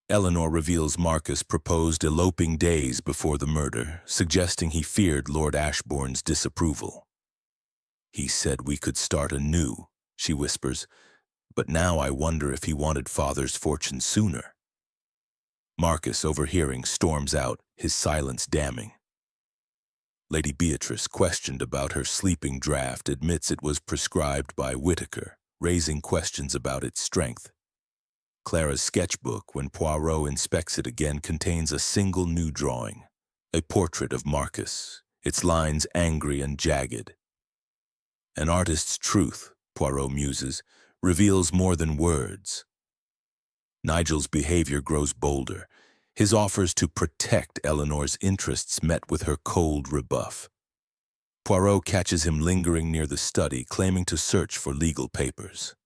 Eleanor reveals Marcus proposed eloping days before the murder, suggesting he feared Lord Ashbourne's disapproval. "He said we could start anew," she whispers, "but now I wonder if he wanted Father's fortune sooner." Marcus, overhearing, storms out, his silence damning. Lady Beatrice, questioned about her sleeping draught, admits it was prescribed by Whittaker, raising questions about its strength. Clara's sketchbook, when Poirot inspects it again, contains a single new drawing, a portrait of Marcus, its lines angry and jagged. An artist's truth, Poirot muses, reveals more than words. Nigel's behavior grows bolder. His offers to protect Eleanor's interests met with her cold rebuff. Poirot catches him lingering near the study, claiming to search for legal papers.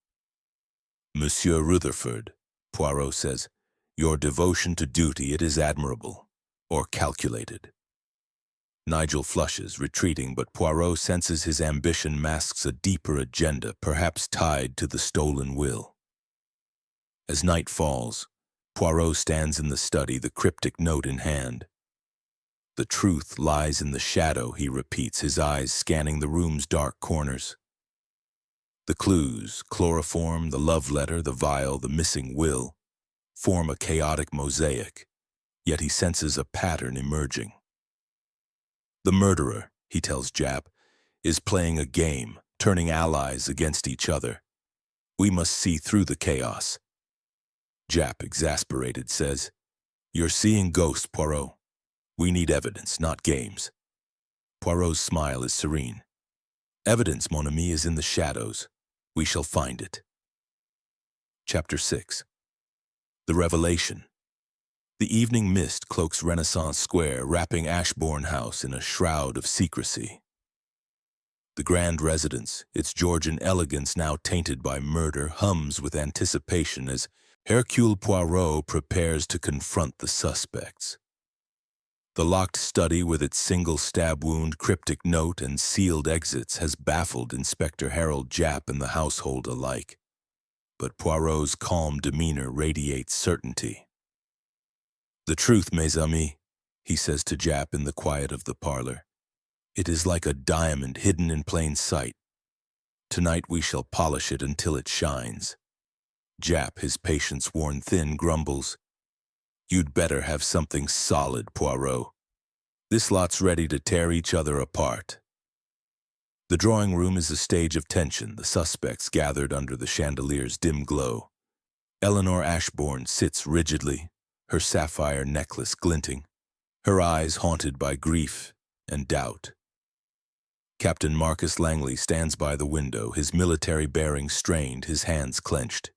"Monsieur Rutherford," Poirot says, "your devotion to duty, it is admirable, or calculated." Nigel flushes, retreating, but Poirot senses his ambition masks a deeper agenda, perhaps tied to the stolen will. As night falls, Poirot stands in the study, the cryptic note in hand. "The truth lies in the shadow," he repeats, his eyes scanning the room's dark corners. The clues, chloroform, the love letter, the vial, the missing will, form a chaotic mosaic, yet he senses a pattern emerging. The murderer, he tells Jap, is playing a game, turning allies against each other. We must see through the chaos. Jap, exasperated, says, "You're seeing ghosts, Poirot. We need evidence, not games." Poirot's smile is serene. "Evidence, mon ami, is in the shadows. We shall find it." Chapter 6. The Revelation. The evening mist cloaks Renaissance Square, wrapping Ashbourne House in a shroud of secrecy. The grand residence, its Georgian elegance now tainted by murder, hums with anticipation as Hercule Poirot prepares to confront the suspects. The locked study with its single stab wound, cryptic note, and sealed exits has baffled Inspector Harold Jap and the household alike. But Poirot's calm demeanor radiates certainty. "The truth, mes amis," he says to Jap in the quiet of the parlor. "It is like a diamond hidden in plain sight. Tonight we shall polish it until it shines." Jap, his patience worn thin, grumbles, "You'd better have something solid, Poirot. This lot's ready to tear each other apart." The drawing room is a stage of tension, the suspects gathered under the chandelier's dim glow. Eleanor Ashbourne sits rigidly, her sapphire necklace glinting, her eyes haunted by grief and doubt. Captain Marcus Langley stands by the window, his military bearing strained, his hands clenched.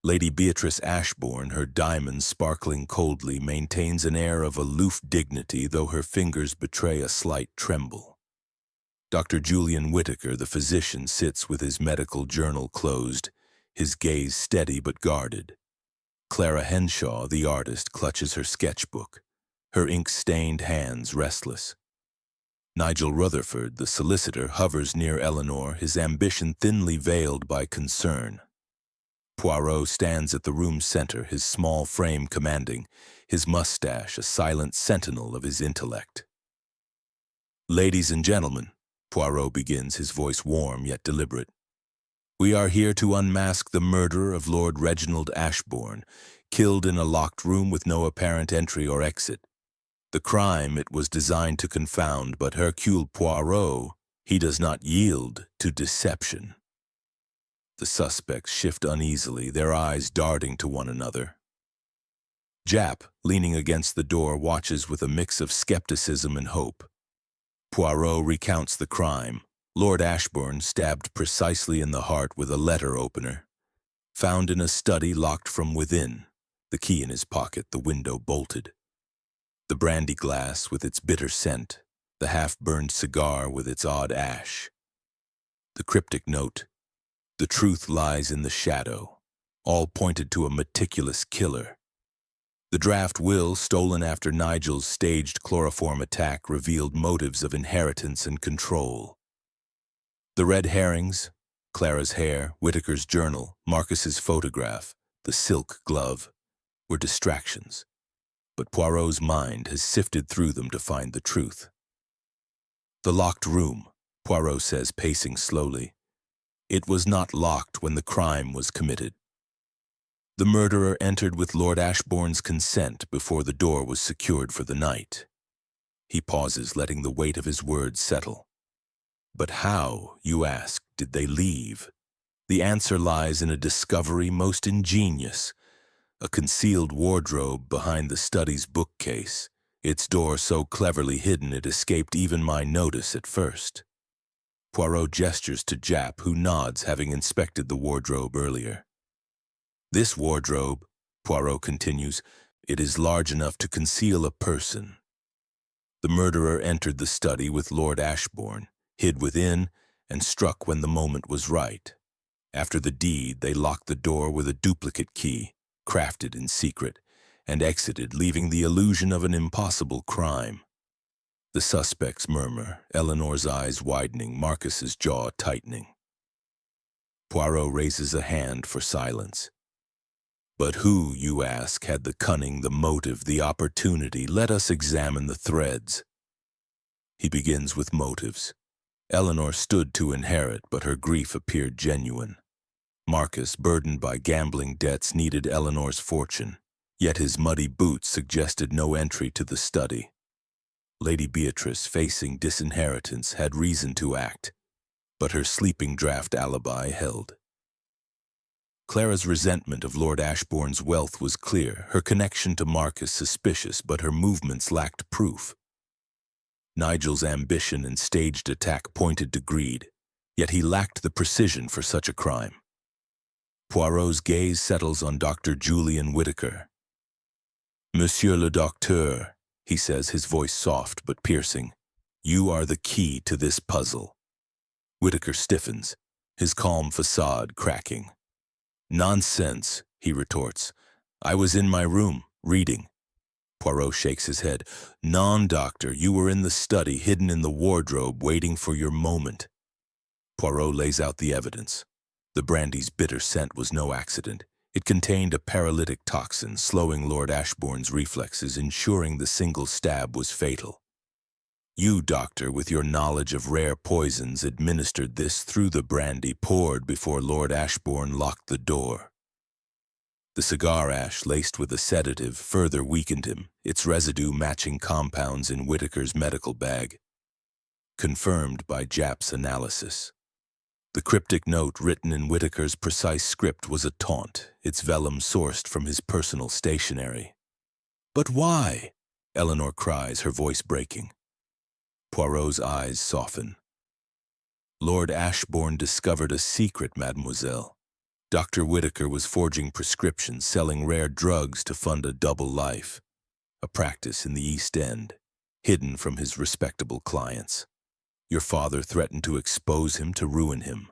Lady Beatrice Ashbourne, her diamonds sparkling coldly, maintains an air of aloof dignity, though her fingers betray a slight tremble. Dr. Julian Whittaker, the physician, sits with his medical journal closed, his gaze steady but guarded. Clara Henshaw, the artist, clutches her sketchbook, her ink-stained hands restless. Nigel Rutherford, the solicitor, hovers near Eleanor, his ambition thinly veiled by concern. Poirot stands at the room's center, his small frame commanding, his mustache a silent sentinel of his intellect. "Ladies and gentlemen," Poirot begins, his voice warm yet deliberate, "we are here to unmask the murderer of Lord Reginald Ashbourne, killed in a locked room with no apparent entry or exit. The crime it was designed to confound, but Hercule Poirot, he does not yield to deception." The suspects shift uneasily, their eyes darting to one another. Jap, leaning against the door, watches with a mix of skepticism and hope. Poirot recounts the crime. Lord Ashbourne stabbed precisely in the heart with a letter opener. Found in a study locked from within. The key in his pocket, the window bolted. The brandy glass with its bitter scent. The half-burned cigar with its odd ash. The cryptic note. "The truth lies in the shadow," all pointed to a meticulous killer. The draft will, stolen after Nigel's staged chloroform attack, revealed motives of inheritance and control. The red herrings, Clara's hair, Whittaker's journal, Marcus's photograph, the silk glove, were distractions. But Poirot's mind has sifted through them to find the truth. "The locked room," Poirot says, pacing slowly. "It was not locked when the crime was committed. The murderer entered with Lord Ashbourne's consent before the door was secured for the night." He pauses, letting the weight of his words settle. "But how, you ask, did they leave?" The answer lies in a discovery most ingenious, a concealed wardrobe behind the study's bookcase, its door so cleverly hidden it escaped even my notice at first. Poirot gestures to Jap, who nods, having inspected the wardrobe earlier. This wardrobe, Poirot continues, it is large enough to conceal a person. The murderer entered the study with Lord Ashbourne, hid within, and struck when the moment was right. After the deed, they locked the door with a duplicate key, crafted in secret, and exited, leaving the illusion of an impossible crime. The suspects murmur, Eleanor's eyes widening, Marcus's jaw tightening. Poirot raises a hand for silence. But who, you ask, had the cunning, the motive, the opportunity? Let us examine the threads. He begins with motives. Eleanor stood to inherit, but her grief appeared genuine. Marcus, burdened by gambling debts, needed Eleanor's fortune, yet his muddy boots suggested no entry to the study. Lady Beatrice, facing disinheritance, had reason to act, but her sleeping draft alibi held. Clara's resentment of Lord Ashbourne's wealth was clear, her connection to Marcus suspicious, but her movements lacked proof. Nigel's ambition and staged attack pointed to greed, yet he lacked the precision for such a crime. Poirot's gaze settles on Dr. Julian Whittaker. Monsieur le Docteur, he says, his voice soft but piercing, you are the key to this puzzle. Whittaker stiffens, his calm facade cracking. Nonsense, he retorts. I was in my room, reading. Poirot shakes his head. Non-doctor, you were in the study, hidden in the wardrobe, waiting for your moment. Poirot lays out the evidence. The brandy's bitter scent was no accident. It contained a paralytic toxin, slowing Lord Ashbourne's reflexes, ensuring the single stab was fatal. You, doctor, with your knowledge of rare poisons, administered this through the brandy poured before Lord Ashbourne locked the door. The cigar ash, laced with a sedative, further weakened him, its residue matching compounds in Whittaker's medical bag. Confirmed by Jap's analysis. The cryptic note written in Whittaker's precise script was a taunt, its vellum sourced from his personal stationery. But why? Eleanor cries, her voice breaking. Poirot's eyes soften. Lord Ashbourne discovered a secret, mademoiselle. Dr. Whittaker was forging prescriptions, selling rare drugs to fund a double life, a practice in the East End, hidden from his respectable clients. Your father threatened to expose him, to ruin him.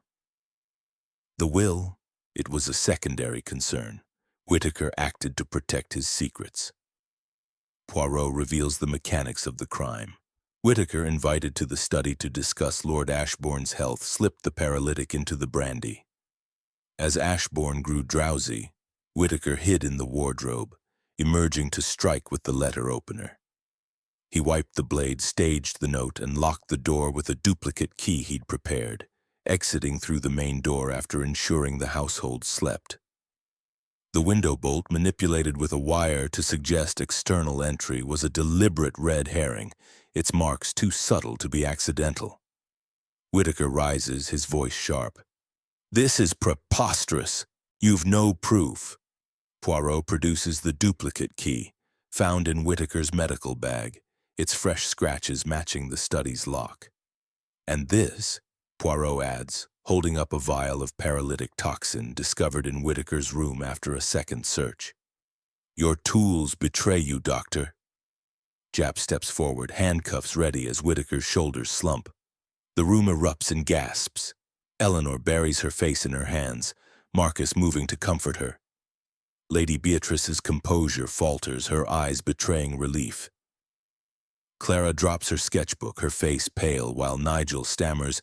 The will, it was a secondary concern. Whittaker acted to protect his secrets. Poirot reveals the mechanics of the crime. Whittaker, invited to the study to discuss Lord Ashbourne's health, slipped the paralytic into the brandy. As Ashbourne grew drowsy, Whittaker hid in the wardrobe, emerging to strike with the letter opener. He wiped the blade, staged the note, and locked the door with a duplicate key he'd prepared, exiting through the main door after ensuring the household slept. The window bolt, manipulated with a wire to suggest external entry, was a deliberate red herring, its marks too subtle to be accidental. Whittaker rises, his voice sharp. This is preposterous. You've no proof. Poirot produces the duplicate key, found in Whittaker's medical bag, its fresh scratches matching the study's lock. And this, Poirot adds, holding up a vial of paralytic toxin discovered in Whittaker's room after a second search. Your tools betray you, doctor. Jap steps forward, handcuffs ready as Whittaker's shoulders slump. The room erupts in gasps. Eleanor buries her face in her hands, Marcus moving to comfort her. Lady Beatrice's composure falters, her eyes betraying relief. Clara drops her sketchbook, her face pale, while Nigel stammers,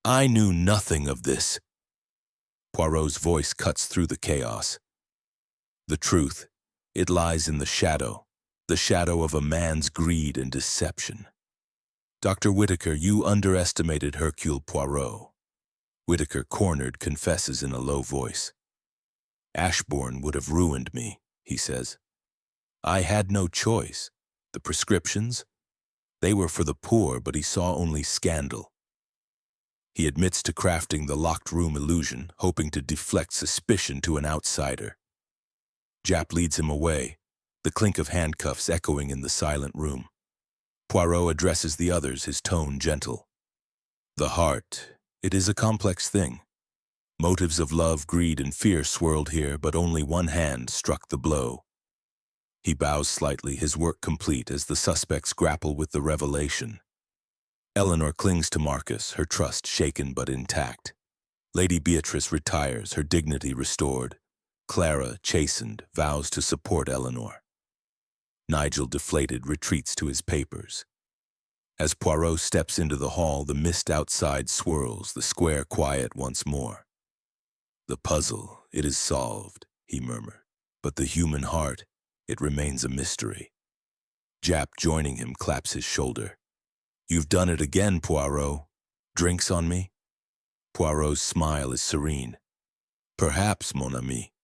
I knew nothing of this. Poirot's voice cuts through the chaos. The truth, it lies in the shadow of a man's greed and deception. Dr. Whittaker, you underestimated Hercule Poirot. Whittaker, cornered, confesses in a low voice. Ashbourne would have ruined me, he says. I had no choice. The prescriptions? They were for the poor, but he saw only scandal. He admits to crafting the locked room illusion, hoping to deflect suspicion to an outsider. Japp leads him away, the clink of handcuffs echoing in the silent room. Poirot addresses the others, his tone gentle. The heart, it is a complex thing. Motives of love, greed, and fear swirled here, but only one hand struck the blow. He bows slightly, his work complete, as the suspects grapple with the revelation. Eleanor clings to Marcus, her trust shaken but intact. Lady Beatrice retires, her dignity restored. Clara, chastened, vows to support Eleanor. Nigel, deflated, retreats to his papers. As Poirot steps into the hall, the mist outside swirls, the square quiet once more. The puzzle, it is solved, he murmured. But the human heart, it remains a mystery. Japp, joining him, claps his shoulder. You've done it again, Poirot. Drinks on me? Poirot's smile is serene. Perhaps, mon ami.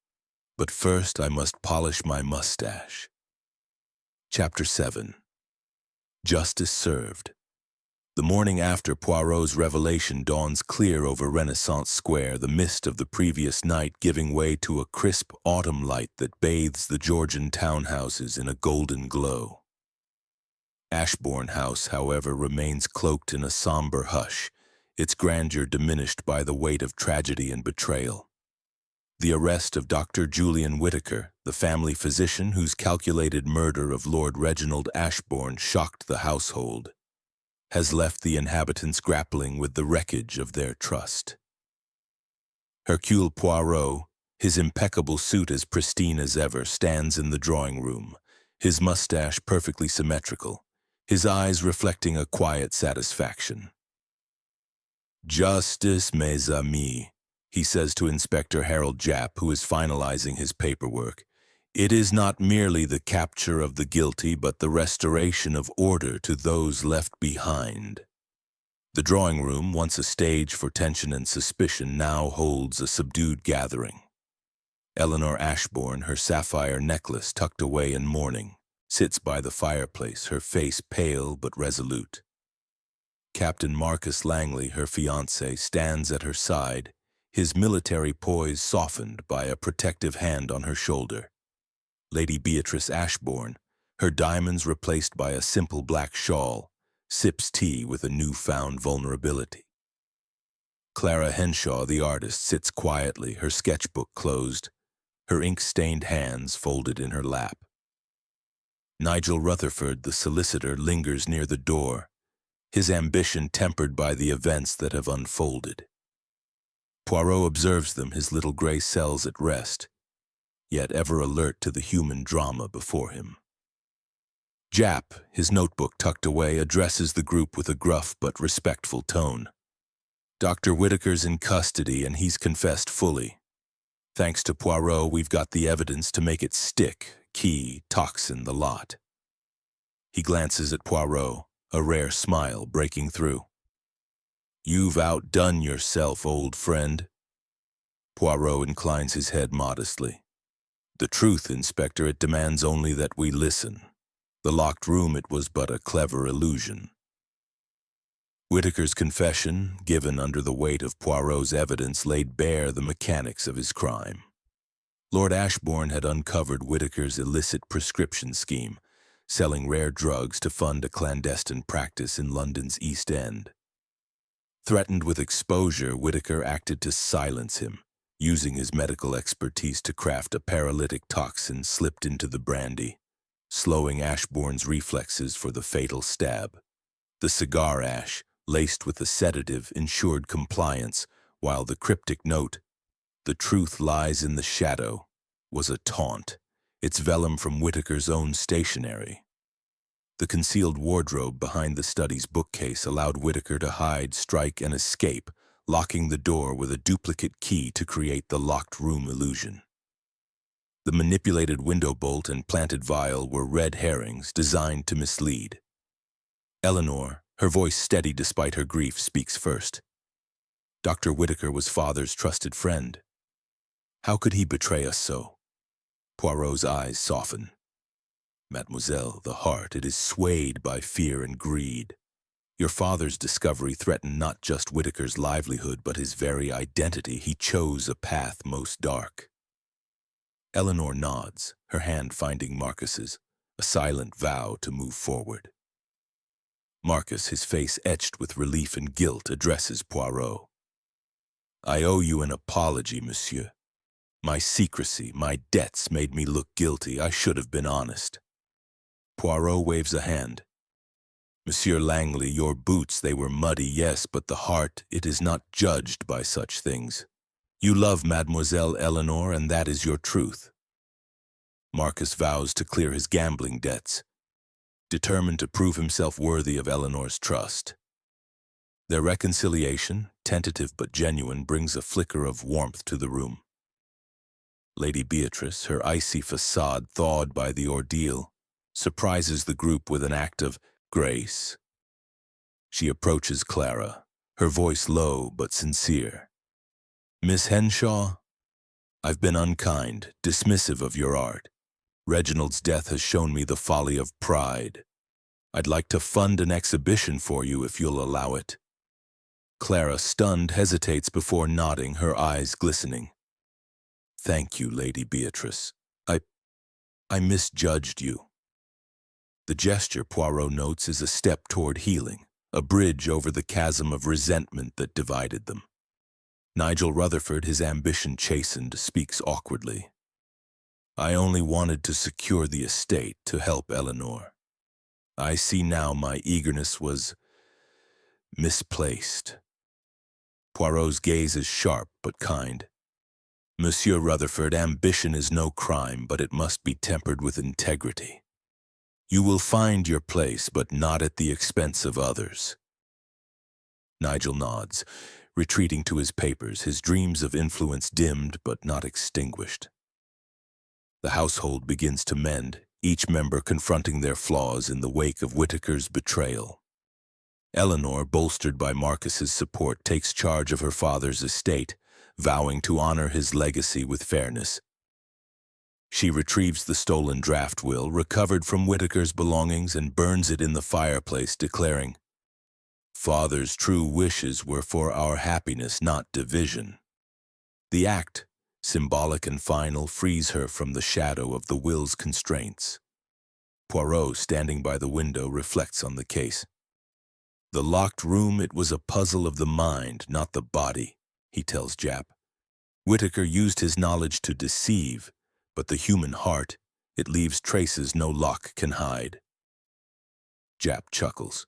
But first I must polish my mustache. Chapter 7. Justice served. The morning after Poirot's revelation dawns clear over Renaissance Square, the mist of the previous night giving way to a crisp autumn light that bathes the Georgian townhouses in a golden glow. Ashbourne House, however, remains cloaked in a somber hush, its grandeur diminished by the weight of tragedy and betrayal. The arrest of Dr. Julian Whittaker, the family physician whose calculated murder of Lord Reginald Ashbourne shocked the household, has left the inhabitants grappling with the wreckage of their trust. Hercule Poirot, his impeccable suit as pristine as ever, stands in the drawing room, his mustache perfectly symmetrical, his eyes reflecting a quiet satisfaction. Justice, mes amis, he says to Inspector Harold Japp, who is finalizing his paperwork. It is not merely the capture of the guilty, but the restoration of order to those left behind. The drawing room, once a stage for tension and suspicion, now holds a subdued gathering. Eleanor Ashbourne, her sapphire necklace tucked away in mourning, sits by the fireplace, her face pale but resolute. Captain Marcus Langley, her fiancé, stands at her side, his military poise softened by a protective hand on her shoulder. Lady Beatrice Ashbourne, her diamonds replaced by a simple black shawl, sips tea with a newfound vulnerability. Clara Henshaw, the artist, sits quietly, her sketchbook closed, her ink-stained hands folded in her lap. Nigel Rutherford, the solicitor, lingers near the door, his ambition tempered by the events that have unfolded. Poirot observes them, his little gray cells at rest, yet ever alert to the human drama before him. Japp, his notebook tucked away, addresses the group with a gruff but respectful tone. Dr. Whittaker's in custody and he's confessed fully. Thanks to Poirot, we've got the evidence to make it stick, key, toxin, the lot. He glances at Poirot, a rare smile breaking through. You've outdone yourself, old friend. Poirot inclines his head modestly. The truth, Inspector, it demands only that we listen. The locked room, it was but a clever illusion. Whittaker's confession, given under the weight of Poirot's evidence, laid bare the mechanics of his crime. Lord Ashbourne had uncovered Whittaker's illicit prescription scheme, selling rare drugs to fund a clandestine practice in London's East End. Threatened with exposure, Whittaker acted to silence him, using his medical expertise to craft a paralytic toxin slipped into the brandy, slowing Ashbourne's reflexes for the fatal stab. The cigar ash, laced with a sedative, ensured compliance, while the cryptic note, "The truth lies in the shadow," was a taunt, its vellum from Whittaker's own stationery. The concealed wardrobe behind the study's bookcase allowed Whittaker to hide, strike, and escape, locking the door with a duplicate key to create the locked room illusion. The manipulated window bolt and planted vial were red herrings designed to mislead. Eleanor, her voice steady despite her grief, speaks first. Dr. Whittaker was father's trusted friend. How could he betray us so? Poirot's eyes soften. Mademoiselle, the heart, it is swayed by fear and greed. Your father's discovery threatened not just Whitaker's livelihood, but his very identity. He chose a path most dark. Eleanor nods, her hand finding Marcus's, a silent vow to move forward. Marcus, his face etched with relief and guilt, addresses Poirot. I owe you an apology, monsieur. My secrecy, my debts made me look guilty. I should have been honest. Poirot waves a hand. Monsieur Langley, your boots, they were muddy, yes, but the heart, it is not judged by such things. You love Mademoiselle Eleanor, and that is your truth. Marcus vows to clear his gambling debts, determined to prove himself worthy of Eleanor's trust. Their reconciliation, tentative but genuine, brings a flicker of warmth to the room. Lady Beatrice, her icy facade thawed by the ordeal, surprises the group with an act of grace. She approaches Clara, her voice low but sincere. Miss Henshaw, I've been unkind, dismissive of your art. Reginald's death has shown me the folly of pride. I'd like to fund an exhibition for you if you'll allow it. Clara, stunned, hesitates before nodding, her eyes glistening. Thank you, Lady Beatrice. I misjudged you. The gesture, Poirot notes, is a step toward healing, a bridge over the chasm of resentment that divided them. Nigel Rutherford, his ambition chastened, speaks awkwardly. I only wanted to secure the estate, to help Eleanor. I see now my eagerness was misplaced. Poirot's gaze is sharp but kind. Monsieur Rutherford, ambition is no crime, but it must be tempered with integrity. You will find your place, but not at the expense of others. Nigel nods, retreating to his papers, his dreams of influence dimmed but not extinguished. The household begins to mend, each member confronting their flaws in the wake of Whitaker's betrayal. Eleanor, bolstered by Marcus's support, takes charge of her father's estate, vowing to honor his legacy with fairness. She retrieves the stolen draft will, recovered from Whitaker's belongings, and burns it in the fireplace, declaring, Father's true wishes were for our happiness, not division. The act, symbolic and final, frees her from the shadow of the will's constraints. Poirot, standing by the window, reflects on the case. The locked room, it was a puzzle of the mind, not the body, he tells Jap. Whitaker used his knowledge to deceive, but the human heart, it leaves traces no lock can hide. Jap chuckles.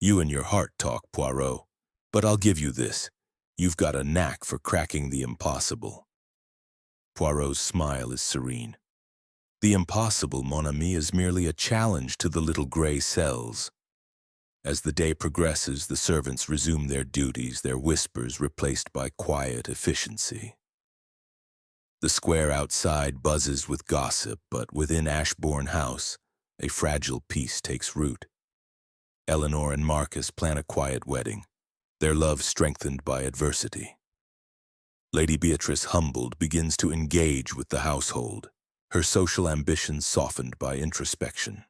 You and your heart talk, Poirot, but I'll give you this. You've got a knack for cracking the impossible. Poirot's smile is serene. The impossible, mon ami, is merely a challenge to the little gray cells. As the day progresses, the servants resume their duties, their whispers replaced by quiet efficiency. The square outside buzzes with gossip, but within Ashbourne House, a fragile peace takes root. Eleanor and Marcus plan a quiet wedding, their love strengthened by adversity. Lady Beatrice, humbled, begins to engage with the household, her social ambitions softened by introspection.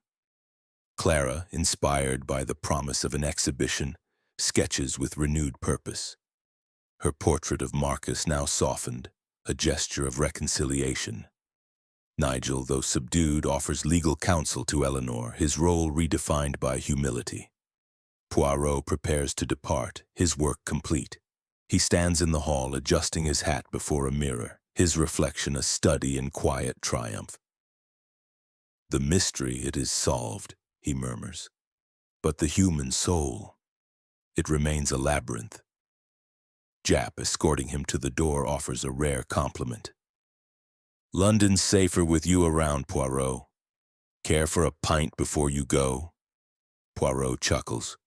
Clara, inspired by the promise of an exhibition, sketches with renewed purpose. Her portrait of Marcus now softened, a gesture of reconciliation. Nigel, though subdued, offers legal counsel to Eleanor, his role redefined by humility. Poirot prepares to depart, his work complete. He stands in the hall, adjusting his hat before a mirror, his reflection a study in quiet triumph. The mystery, it is solved, he murmurs. But the human soul, it remains a labyrinth. Jap, escorting him to the door, offers a rare compliment. London's safer with you around, Poirot. Care for a pint before you go? Poirot chuckles.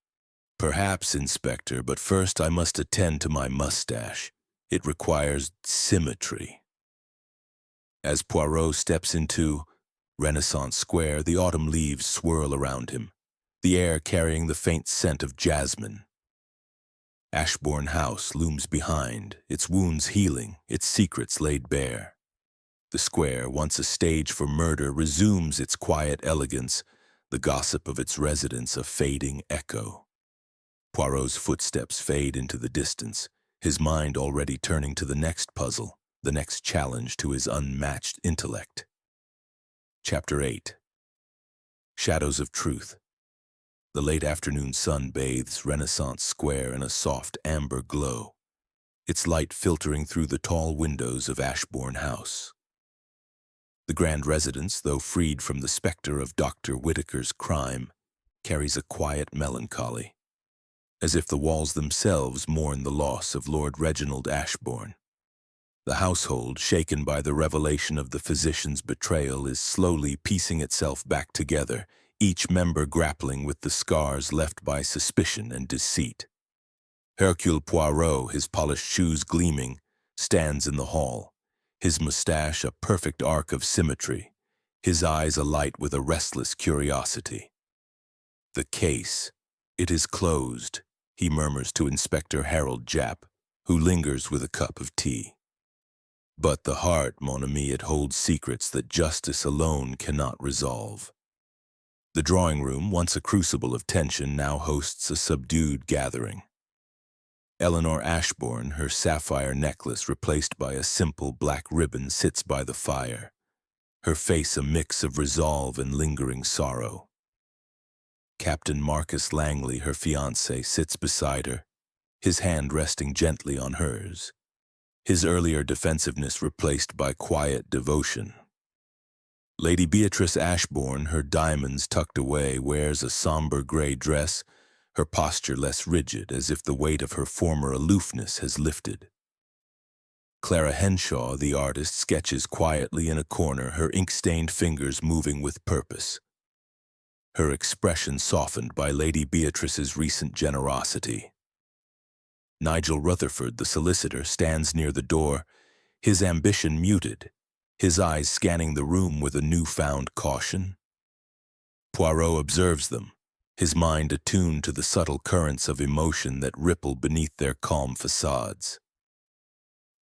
Perhaps, Inspector, but first I must attend to my mustache. It requires symmetry. As Poirot steps into Renaissance Square, the autumn leaves swirl around him, the air carrying the faint scent of jasmine. Ashbourne House looms behind, its wounds healing, its secrets laid bare. The square, once a stage for murder, resumes its quiet elegance, the gossip of its residents a fading echo. Poirot's footsteps fade into the distance, his mind already turning to the next puzzle, the next challenge to his unmatched intellect. Chapter 8. Shadows of Truth. The late afternoon sun bathes Renaissance Square in a soft amber glow, its light filtering through the tall windows of Ashbourne House. The grand residence, though freed from the spectre of Dr. Whitaker's crime, carries a quiet melancholy, as if the walls themselves mourn the loss of Lord Reginald Ashbourne. The household, shaken by the revelation of the physician's betrayal, is slowly piecing itself back together, each member grappling with the scars left by suspicion and deceit. Hercule Poirot, his polished shoes gleaming, stands in the hall, his mustache a perfect arc of symmetry, his eyes alight with a restless curiosity. "The case, it is closed," he murmurs to Inspector Harold Japp, who lingers with a cup of tea. "But the heart, mon ami, it holds secrets that justice alone cannot resolve." The drawing room, once a crucible of tension, now hosts a subdued gathering. Eleanor Ashbourne, her sapphire necklace replaced by a simple black ribbon, sits by the fire, her face a mix of resolve and lingering sorrow. Captain Marcus Langley, her fiancé, sits beside her, his hand resting gently on hers, his earlier defensiveness replaced by quiet devotion. Lady Beatrice Ashbourne, her diamonds tucked away, wears a somber gray dress, her posture less rigid, as if the weight of her former aloofness has lifted. Clara Henshaw, the artist, sketches quietly in a corner, her ink-stained fingers moving with purpose, her expression softened by Lady Beatrice's recent generosity. Nigel Rutherford, the solicitor, stands near the door, his ambition muted, his eyes scanning the room with a newfound caution. Poirot observes them, his mind attuned to the subtle currents of emotion that ripple beneath their calm facades.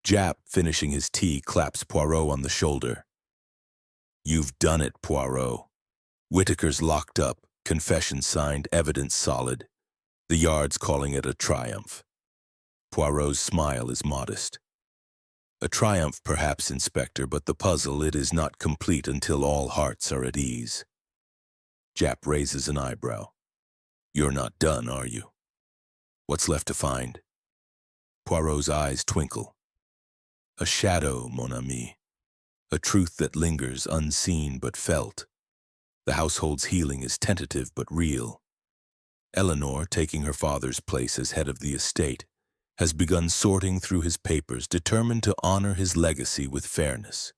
Japp, finishing his tea, claps Poirot on the shoulder. "You've done it, Poirot. Whitaker's locked up, confession signed, evidence solid. The Yard's calling it a triumph." Poirot's smile is modest. "A triumph, perhaps, Inspector, but the puzzle, it is not complete until all hearts are at ease." Japp raises an eyebrow. "You're not done, are you? What's left to find?" Poirot's eyes twinkle. "A shadow, mon ami. A truth that lingers, unseen but felt. The household's healing is tentative but real. Eleanor, taking her father's place as head of the estate, has begun sorting through his papers, determined to honor his legacy with fairness."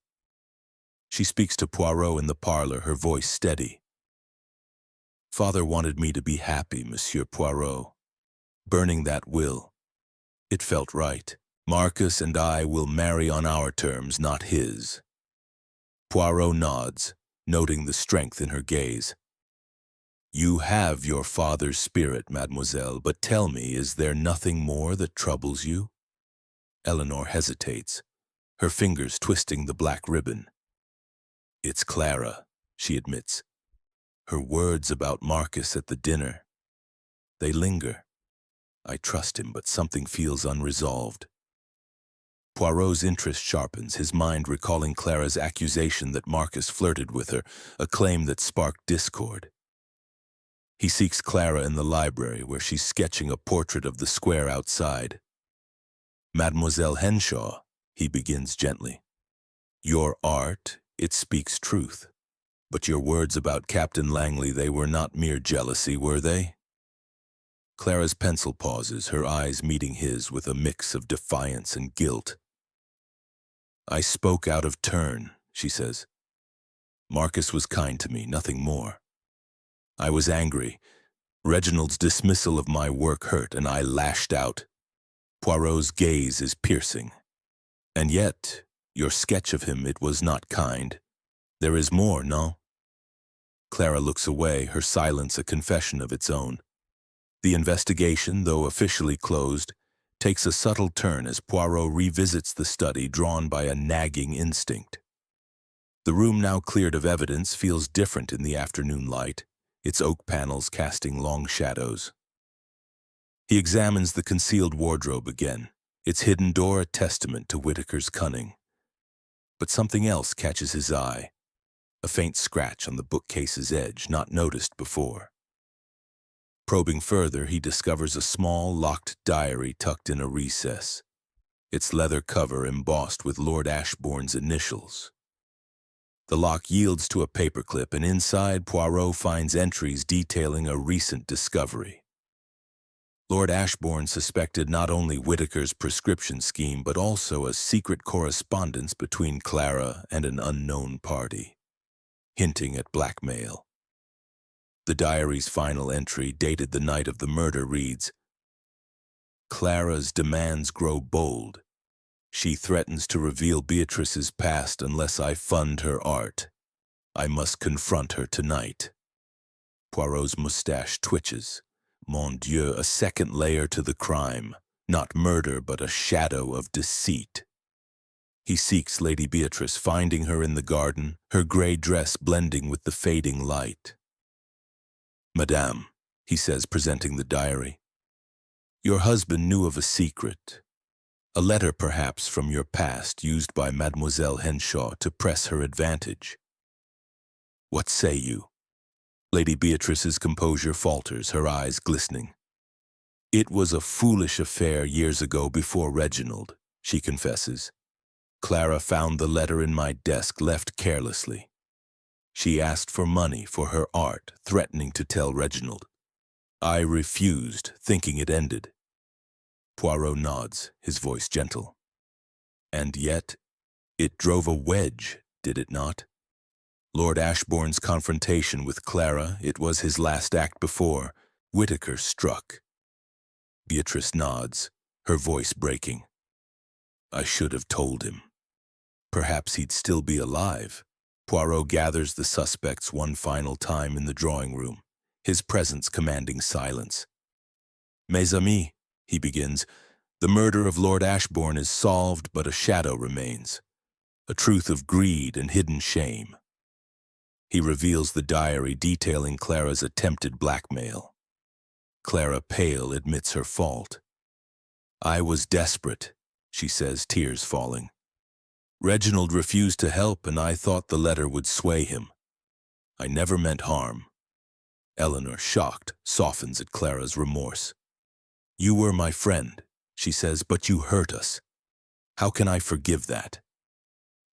She speaks to Poirot in the parlor, her voice steady. "Father wanted me to be happy, Monsieur Poirot. Burning that will, it felt right. Marcus and I will marry on our terms, not his." Poirot nods, noting the strength in her gaze. "You have your father's spirit, mademoiselle, but tell me, is there nothing more that troubles you?" Eleanor hesitates, her fingers twisting the black ribbon. "It's Clara," she admits. "Her words about Marcus at the dinner. They linger. I trust him, but something feels unresolved." Poirot's interest sharpens, his mind recalling Clara's accusation that Marcus flirted with her, a claim that sparked discord. He seeks Clara in the library, where she's sketching a portrait of the square outside. "Mademoiselle Henshaw," he begins gently. "Your art, it speaks truth. But your words about Captain Langley, they were not mere jealousy, were they?" Clara's pencil pauses, her eyes meeting his with a mix of defiance and guilt. "I spoke out of turn," she says. "Marcus was kind to me, nothing more. I was angry. Reginald's dismissal of my work hurt, and I lashed out." Poirot's gaze is piercing. "And yet, your sketch of him, it was not kind. There is more, no?" Clara looks away, her silence a confession of its own. The investigation, though officially closed, takes a subtle turn as Poirot revisits the study, drawn by a nagging instinct. The room, now cleared of evidence, feels different in the afternoon light, its oak panels casting long shadows. He examines the concealed wardrobe again, its hidden door a testament to Whitaker's cunning. But something else catches his eye, a faint scratch on the bookcase's edge not noticed before. Probing further, he discovers a small, locked diary tucked in a recess, its leather cover embossed with Lord Ashbourne's initials. The lock yields to a paperclip, and inside Poirot finds entries detailing a recent discovery. Lord Ashbourne suspected not only Whitaker's prescription scheme, but also a secret correspondence between Clara and an unknown party, hinting at blackmail. The diary's final entry, dated the night of the murder, reads, "Clara's demands grow bold. She threatens to reveal Beatrice's past unless I fund her art. I must confront her tonight." Poirot's mustache twitches. Mon Dieu, a second layer to the crime. Not murder, but a shadow of deceit. He seeks Lady Beatrice, finding her in the garden, her gray dress blending with the fading light. "Madame," he says, presenting the diary, "your husband knew of a secret. A letter, perhaps, from your past used by Mademoiselle Henshaw to press her advantage. What say you?" Lady Beatrice's composure falters, her eyes glistening. "It was a foolish affair years ago before Reginald," she confesses. "Clara found the letter in my desk, left carelessly. She asked for money for her art, threatening to tell Reginald. I refused, thinking it ended." Poirot nods, his voice gentle. "And yet, it drove a wedge, did it not? Lord Ashbourne's confrontation with Clara, it was his last act before Whitaker struck." Beatrice nods, her voice breaking. "I should have told him. Perhaps he'd still be alive." Poirot gathers the suspects one final time in the drawing room, his presence commanding silence. "Mes amis," he begins, "the murder of Lord Ashbourne is solved, but a shadow remains, a truth of greed and hidden shame." He reveals the diary detailing Clara's attempted blackmail. Clara, pale, admits her fault. "I was desperate," she says, tears falling. "Reginald refused to help, and I thought the letter would sway him. I never meant harm." Eleanor, shocked, softens at Clara's remorse. "You were my friend," she says, "but you hurt us. How can I forgive that?"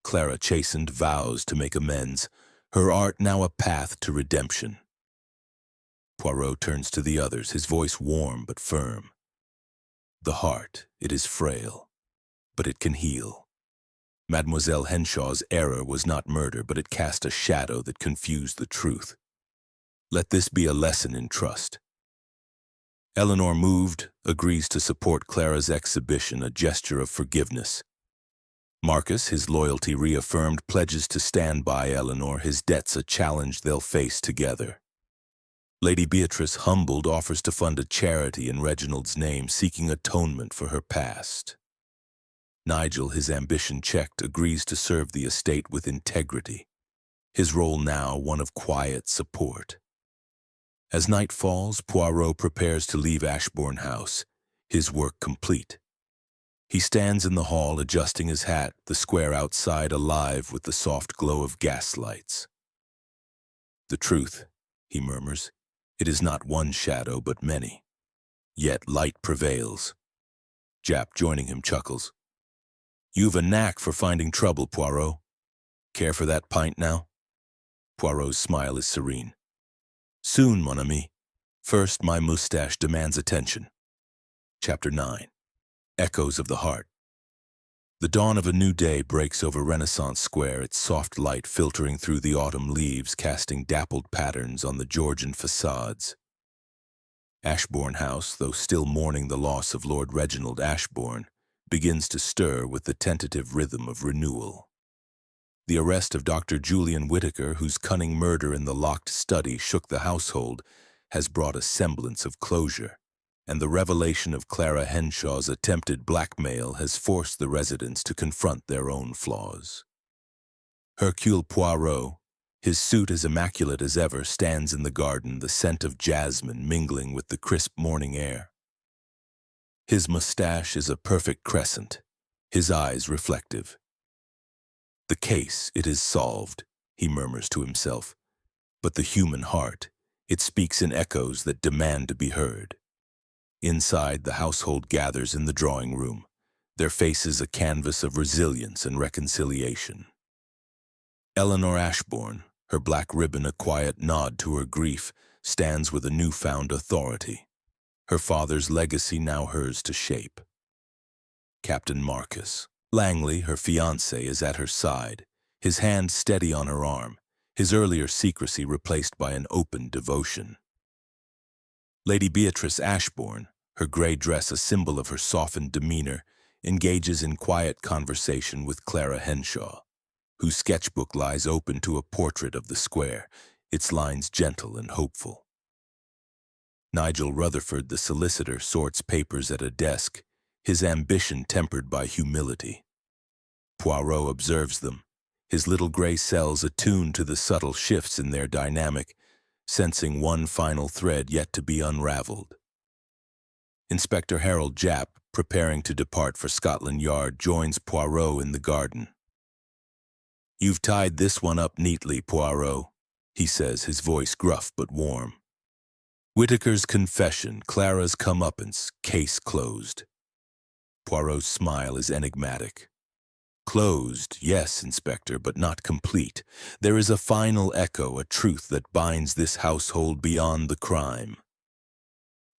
Clara, chastened, vows to make amends, her art now a path to redemption. Poirot turns to the others, his voice warm but firm. "The heart, it is frail, but it can heal. Mademoiselle Henshaw's error was not murder, but it cast a shadow that confused the truth. Let this be a lesson in trust." Eleanor, moved, agrees to support Clara's exhibition, a gesture of forgiveness. Marcus, his loyalty reaffirmed, pledges to stand by Eleanor, his debts a challenge they'll face together. Lady Beatrice, humbled, offers to fund a charity in Reginald's name, seeking atonement for her past. Nigel, his ambition checked, agrees to serve the estate with integrity, his role now one of quiet support. As night falls, Poirot prepares to leave Ashbourne House, his work complete. He stands in the hall, adjusting his hat, the square outside alive with the soft glow of gaslights. "The truth," he murmurs, "it is not one shadow, but many. Yet light prevails." Jap, joining him, chuckles. "You've a knack for finding trouble, Poirot. Care for that pint now?" Poirot's smile is serene. "Soon, mon ami. First, my moustache demands attention." Chapter 9. Echoes of the Heart. The dawn of a new day breaks over Renaissance Square, its soft light filtering through the autumn leaves, casting dappled patterns on the Georgian facades. Ashbourne House, though still mourning the loss of Lord Reginald Ashbourne, begins to stir with the tentative rhythm of renewal. The arrest of Dr. Julian Whitaker, whose cunning murder in the locked study shook the household, has brought a semblance of closure, and the revelation of Clara Henshaw's attempted blackmail has forced the residents to confront their own flaws. Hercule Poirot, his suit as immaculate as ever, stands in the garden, the scent of jasmine mingling with the crisp morning air. His mustache is a perfect crescent, his eyes reflective. "The case, it is solved," he murmurs to himself. But the human heart, it speaks in echoes that demand to be heard. Inside, the household gathers in the drawing room, their faces a canvas of resilience and reconciliation. Eleanor Ashbourne, her black ribbon a quiet nod to her grief, stands with a newfound authority. Her father's legacy now hers to shape. Captain Marcus Langley, her fiancé, is at her side, his hand steady on her arm, his earlier secrecy replaced by an open devotion. Lady Beatrice Ashbourne, her gray dress a symbol of her softened demeanor, engages in quiet conversation with Clara Henshaw, whose sketchbook lies open to a portrait of the square, its lines gentle and hopeful. Nigel Rutherford, the solicitor, sorts papers at a desk, his ambition tempered by humility. Poirot observes them, his little gray cells attuned to the subtle shifts in their dynamic, sensing one final thread yet to be unraveled. Inspector Harold Japp, preparing to depart for Scotland Yard, joins Poirot in the garden. "You've tied this one up neatly, Poirot," he says, his voice gruff but warm. "Whitaker's confession, Clara's comeuppance, case closed." Poirot's smile is enigmatic. "Closed, yes, Inspector, but not complete. There is a final echo, a truth that binds this household beyond the crime."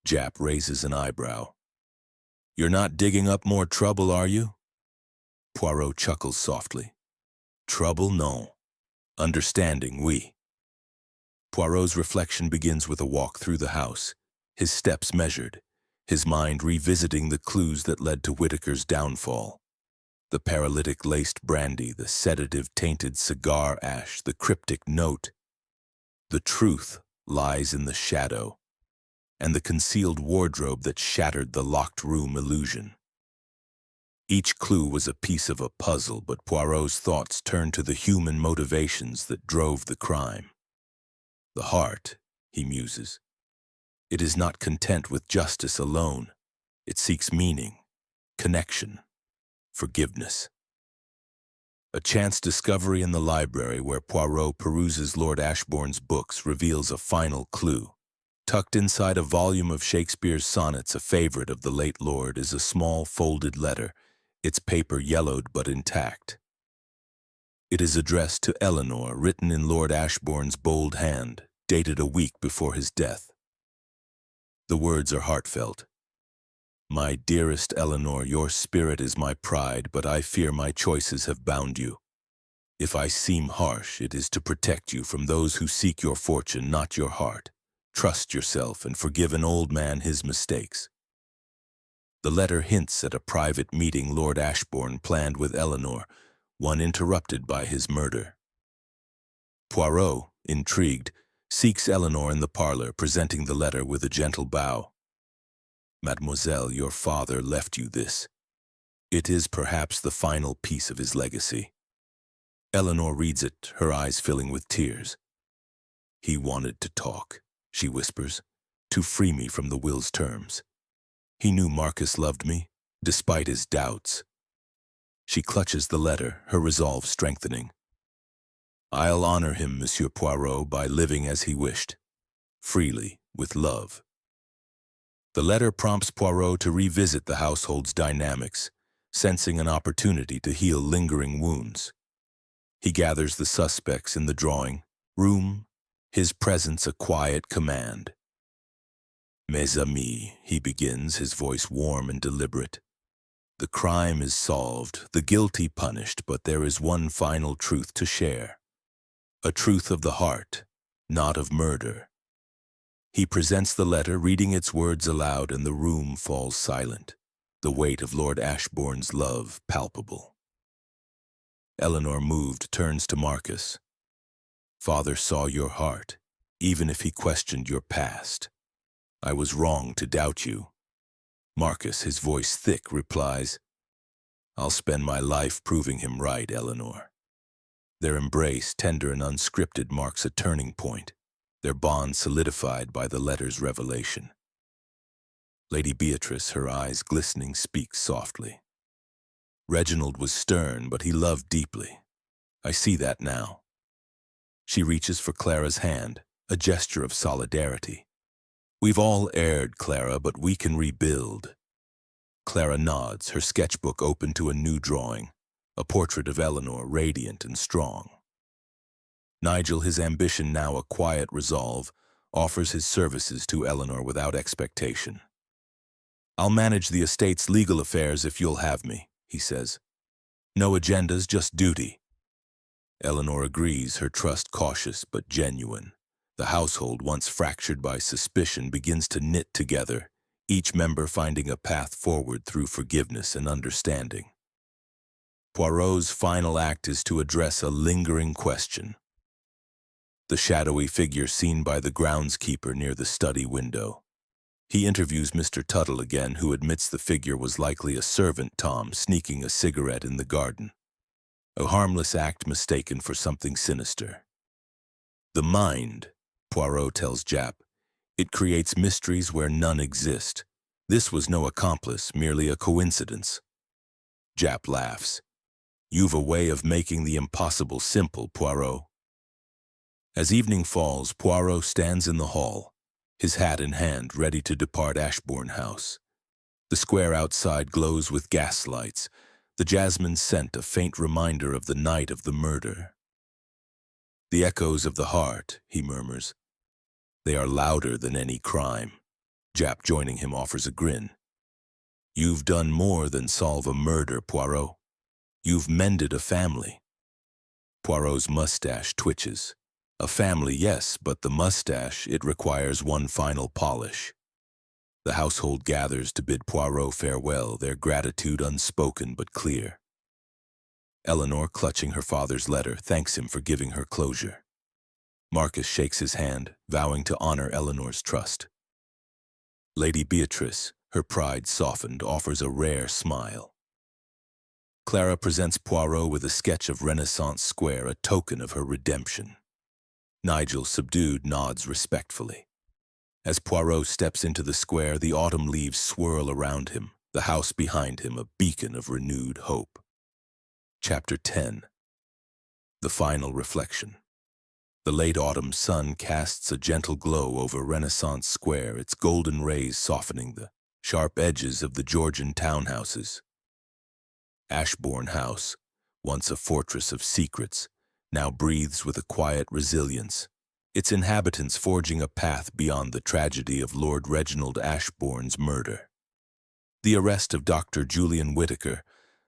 Japp raises an eyebrow. "You're not digging up more trouble, are you?" Poirot chuckles softly. "Trouble, no. Understanding, oui." Poirot's reflection begins with a walk through the house, his steps measured, his mind revisiting the clues that led to Whitaker's downfall. The paralytic-laced brandy, the sedative-tainted cigar ash, the cryptic note. The truth lies in the shadow, and the concealed wardrobe that shattered the locked-room illusion. Each clue was a piece of a puzzle, but Poirot's thoughts turned to the human motivations that drove the crime. "The heart," he muses. "It is not content with justice alone. It seeks meaning, connection, forgiveness." A chance discovery in the library where Poirot peruses Lord Ashbourne's books reveals a final clue. Tucked inside a volume of Shakespeare's sonnets, a favorite of the late lord, is a small folded letter, its paper yellowed but intact. It is addressed to Eleanor, written in Lord Ashbourne's bold hand, dated a week before his death. The words are heartfelt. "My dearest Eleanor, your spirit is my pride, but I fear my choices have bound you. If I seem harsh, it is to protect you from those who seek your fortune, not your heart. Trust yourself and forgive an old man his mistakes." The letter hints at a private meeting Lord Ashbourne planned with Eleanor, one interrupted by his murder. Poirot, intrigued, seeks Eleanor in the parlor, presenting the letter with a gentle bow. "Mademoiselle, your father left you this. It is perhaps the final piece of his legacy." Eleanor reads it, her eyes filling with tears. "He wanted to talk," she whispers, "to free me from the will's terms. He knew Marcus loved me, despite his doubts." She clutches the letter, her resolve strengthening. "I'll honor him, Monsieur Poirot, by living as he wished. Freely, with love." The letter prompts Poirot to revisit the household's dynamics, sensing an opportunity to heal lingering wounds. He gathers the suspects in the drawing room, his presence a quiet command. "Mes amis," he begins, his voice warm and deliberate. "The crime is solved, the guilty punished, but there is one final truth to share. A truth of the heart, not of murder." He presents the letter, reading its words aloud, and the room falls silent, the weight of Lord Ashbourne's love palpable. Eleanor, moved, turns to Marcus. "Father saw your heart, even if he questioned your past. I was wrong to doubt you." Marcus, his voice thick, replies, "I'll spend my life proving him right, Eleanor." Their embrace, tender and unscripted, marks a turning point, their bond solidified by the letter's revelation. Lady Beatrice, her eyes glistening, speaks softly. Reginald was stern, but he loved deeply. I see that now. She reaches for Clara's hand, a gesture of solidarity. We've all erred, Clara, but we can rebuild. Clara nods, her sketchbook open to a new drawing, a portrait of Eleanor, radiant and strong. Nigel, his ambition now a quiet resolve, offers his services to Eleanor without expectation. I'll manage the estate's legal affairs if you'll have me, he says. No agendas, just duty. Eleanor agrees, her trust cautious but genuine. The household, once fractured by suspicion, begins to knit together, each member finding a path forward through forgiveness and understanding. Poirot's final act is to address a lingering question. The shadowy figure seen by the groundskeeper near the study window. He interviews Mr. Tuttle again, who admits the figure was likely a servant Tom sneaking a cigarette in the garden. A harmless act mistaken for something sinister. The mind, Poirot tells Japp, it creates mysteries where none exist. This was no accomplice, merely a coincidence. Japp laughs. You've a way of making the impossible simple, Poirot. As evening falls, Poirot stands in the hall, his hat in hand, ready to depart Ashbourne House. The square outside glows with gaslights, the jasmine scent a faint reminder of the night of the murder. The echoes of the heart, he murmurs. They are louder than any crime. Japp, joining him, offers a grin. You've done more than solve a murder, Poirot. You've mended a family. Poirot's mustache twitches. A family, yes, but the mustache, it requires one final polish. The household gathers to bid Poirot farewell, their gratitude unspoken but clear. Eleanor, clutching her father's letter, thanks him for giving her closure. Marcus shakes his hand, vowing to honor Eleanor's trust. Lady Beatrice, her pride softened, offers a rare smile. Clara presents Poirot with a sketch of Renaissance Square, a token of her redemption. Nigel, subdued, nods respectfully. As Poirot steps into the square, the autumn leaves swirl around him, the house behind him a beacon of renewed hope. Chapter 10. The final reflection. The late autumn sun casts a gentle glow over Renaissance Square, its golden rays softening the sharp edges of the Georgian townhouses. Ashbourne House, once a fortress of secrets, now breathes with a quiet resilience, its inhabitants forging a path beyond the tragedy of Lord Reginald Ashbourne's murder. The arrest of Dr. Julian Whittaker,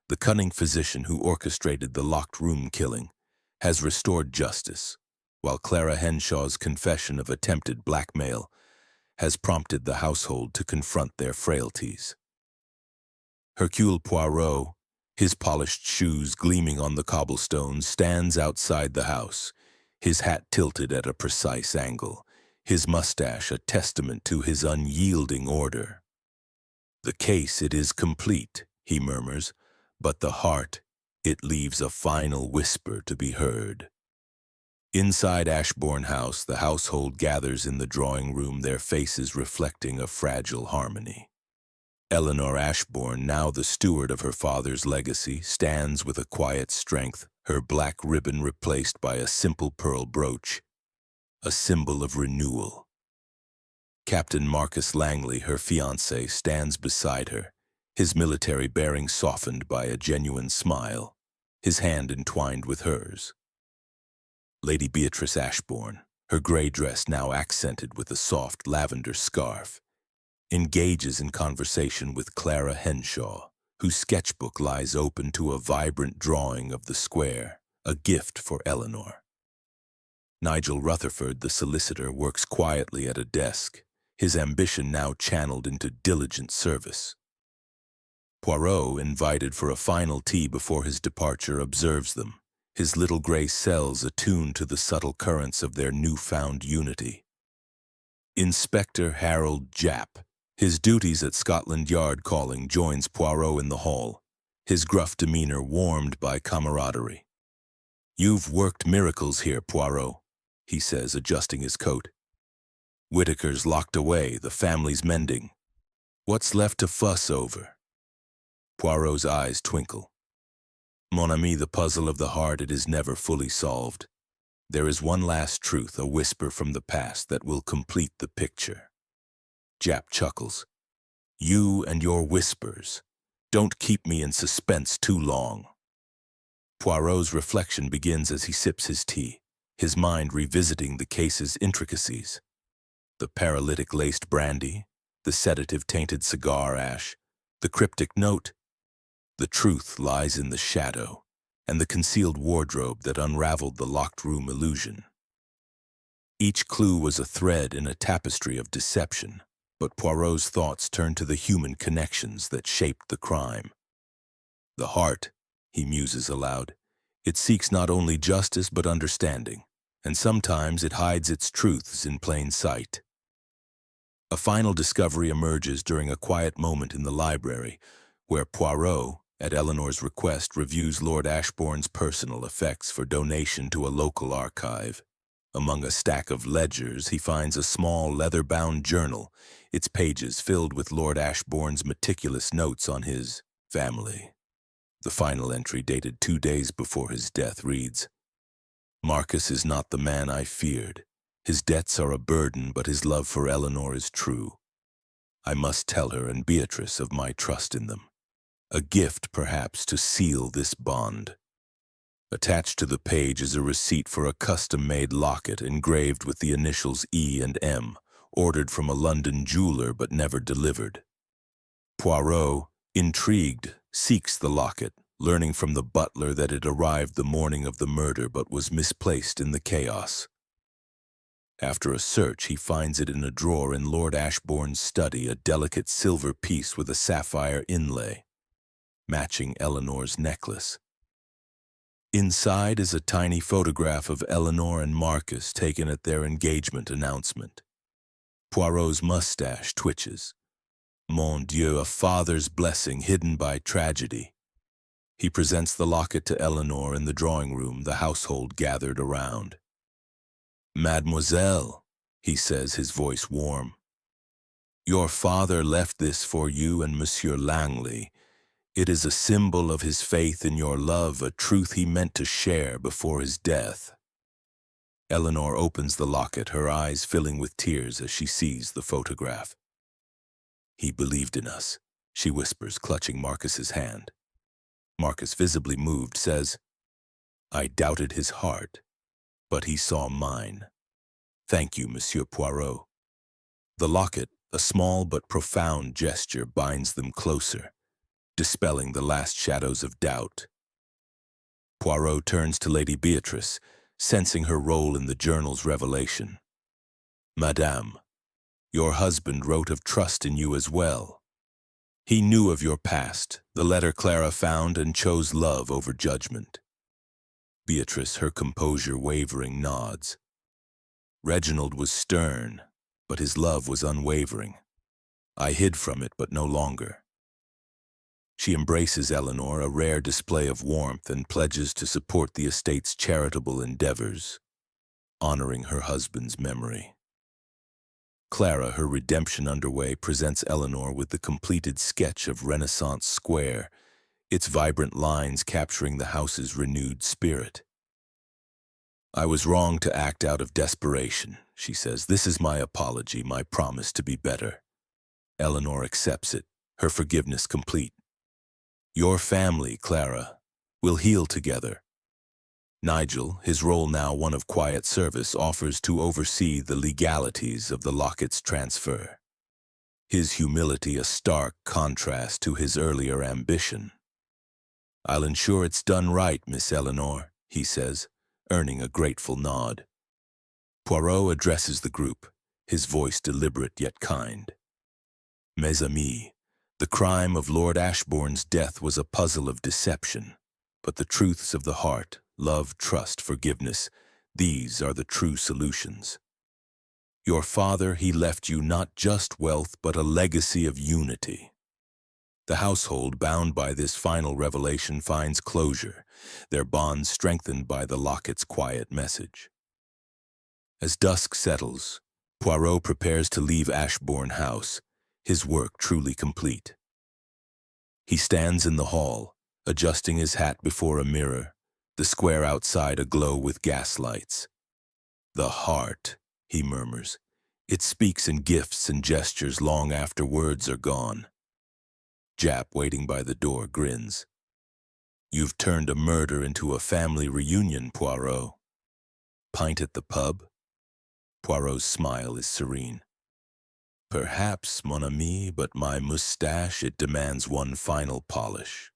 the cunning physician who orchestrated the locked-room killing, has restored justice, while Clara Henshaw's confession of attempted blackmail has prompted the household to confront their frailties. Hercule Poirot, his polished shoes gleaming on the cobblestones, stands outside the house, his hat tilted at a precise angle, his mustache a testament to his unyielding order. The case, it is complete, he murmurs, but the heart, it leaves a final whisper to be heard. Inside Ashbourne House, the household gathers in the drawing room, their faces reflecting a fragile harmony. Eleanor Ashbourne, now the steward of her father's legacy, stands with a quiet strength, her black ribbon replaced by a simple pearl brooch, a symbol of renewal. Captain Marcus Langley, her fiancé, stands beside her, his military bearing softened by a genuine smile, his hand entwined with hers. Lady Beatrice Ashbourne, her gray dress now accented with a soft lavender scarf, engages in conversation with Clara Henshaw, whose sketchbook lies open to a vibrant drawing of the square, a gift for Eleanor. Nigel Rutherford, the solicitor, works quietly at a desk, his ambition now channeled into diligent service. Poirot, invited for a final tea before his departure, observes them, his little gray cells attuned to the subtle currents of their newfound unity. Inspector Harold Japp, his duties at Scotland Yard calling, joins Poirot in the hall, his gruff demeanor warmed by camaraderie. "You've worked miracles here, Poirot," he says, adjusting his coat. "Whittaker's locked away, the family's mending." What's left to fuss over? Poirot's eyes twinkle. Mon ami, the puzzle of the heart, it is never fully solved. There is one last truth, a whisper from the past that will complete the picture. Japp chuckles. You and your whispers. Don't keep me in suspense too long. Poirot's reflection begins as he sips his tea, his mind revisiting the case's intricacies. The paralytic-laced brandy, the sedative-tainted cigar ash, the cryptic note. The truth lies in the shadow, and the concealed wardrobe that unraveled the locked-room illusion. Each clue was a thread in a tapestry of deception, but Poirot's thoughts turned to the human connections that shaped the crime. The heart, he muses aloud, it seeks not only justice but understanding, and sometimes it hides its truths in plain sight. A final discovery emerges during a quiet moment in the library, where Poirot, at Eleanor's request, reviews Lord Ashbourne's personal effects for donation to a local archive. Among a stack of ledgers, he finds a small leather-bound journal, its pages filled with Lord Ashbourne's meticulous notes on his family. The final entry, dated 2 days before his death, reads, "Marcus is not the man I feared. His debts are a burden, but his love for Eleanor is true. I must tell her and Beatrice of my trust in them. A gift, perhaps, to seal this bond." Attached to the page is a receipt for a custom-made locket engraved with the initials E and M, ordered from a London jeweler but never delivered. Poirot, intrigued, seeks the locket, learning from the butler that it arrived the morning of the murder but was misplaced in the chaos. After a search, he finds it in a drawer in Lord Ashbourne's study, a delicate silver piece with a sapphire inlay, matching Eleanor's necklace. Inside is a tiny photograph of Eleanor and Marcus taken at their engagement announcement. Poirot's mustache twitches. Mon Dieu, a father's blessing hidden by tragedy. He presents the locket to Eleanor in the drawing room, the household gathered around. "Mademoiselle," he says, his voice warm, "your father left this for you and Monsieur Langley. It is a symbol of his faith in your love, a truth he meant to share before his death." Eleanor opens the locket, her eyes filling with tears as she sees the photograph. "He believed in us," she whispers, clutching Marcus's hand. Marcus, visibly moved, says, "I doubted his heart, but he saw mine. Thank you, Monsieur Poirot." The locket, a small but profound gesture, binds them closer, dispelling the last shadows of doubt. Poirot turns to Lady Beatrice, sensing her role in the journal's revelation. "Madame, your husband wrote of trust in you as well. He knew of your past, the letter Clara found, and chose love over judgment." Beatrice, her composure wavering, nods. "Reginald was stern, but his love was unwavering. I hid from it, but no longer." She embraces Eleanor, a rare display of warmth, and pledges to support the estate's charitable endeavors, honoring her husband's memory. Clara, her redemption underway, presents Eleanor with the completed sketch of Renaissance Square, its vibrant lines capturing the house's renewed spirit. "I was wrong to act out of desperation," she says. "This is my apology, my promise to be better." Eleanor accepts it, her forgiveness complete. "Your family, Clara, will heal together." Nigel, his role now one of quiet service, offers to oversee the legalities of the locket's transfer. His humility a stark contrast to his earlier ambition. "I'll ensure it's done right, Miss Eleanor," he says, earning a grateful nod. Poirot addresses the group, his voice deliberate yet kind. "Mes amis, the crime of Lord Ashbourne's death was a puzzle of deception, but the truths of the heart, love, trust, forgiveness, these are the true solutions. Your father, he left you not just wealth, but a legacy of unity." The household, bound by this final revelation, finds closure, their bonds strengthened by the locket's quiet message. As dusk settles, Poirot prepares to leave Ashbourne House, his work truly complete. He stands in the hall, adjusting his hat before a mirror, the square outside aglow with gaslights. "The heart," he murmurs. "It speaks in gifts and gestures long after words are gone." Jap, waiting by the door, grins. "You've turned a murder into a family reunion, Poirot." "Pint at the pub?" Poirot's smile is serene. "Perhaps, mon ami, but my moustache, it demands one final polish."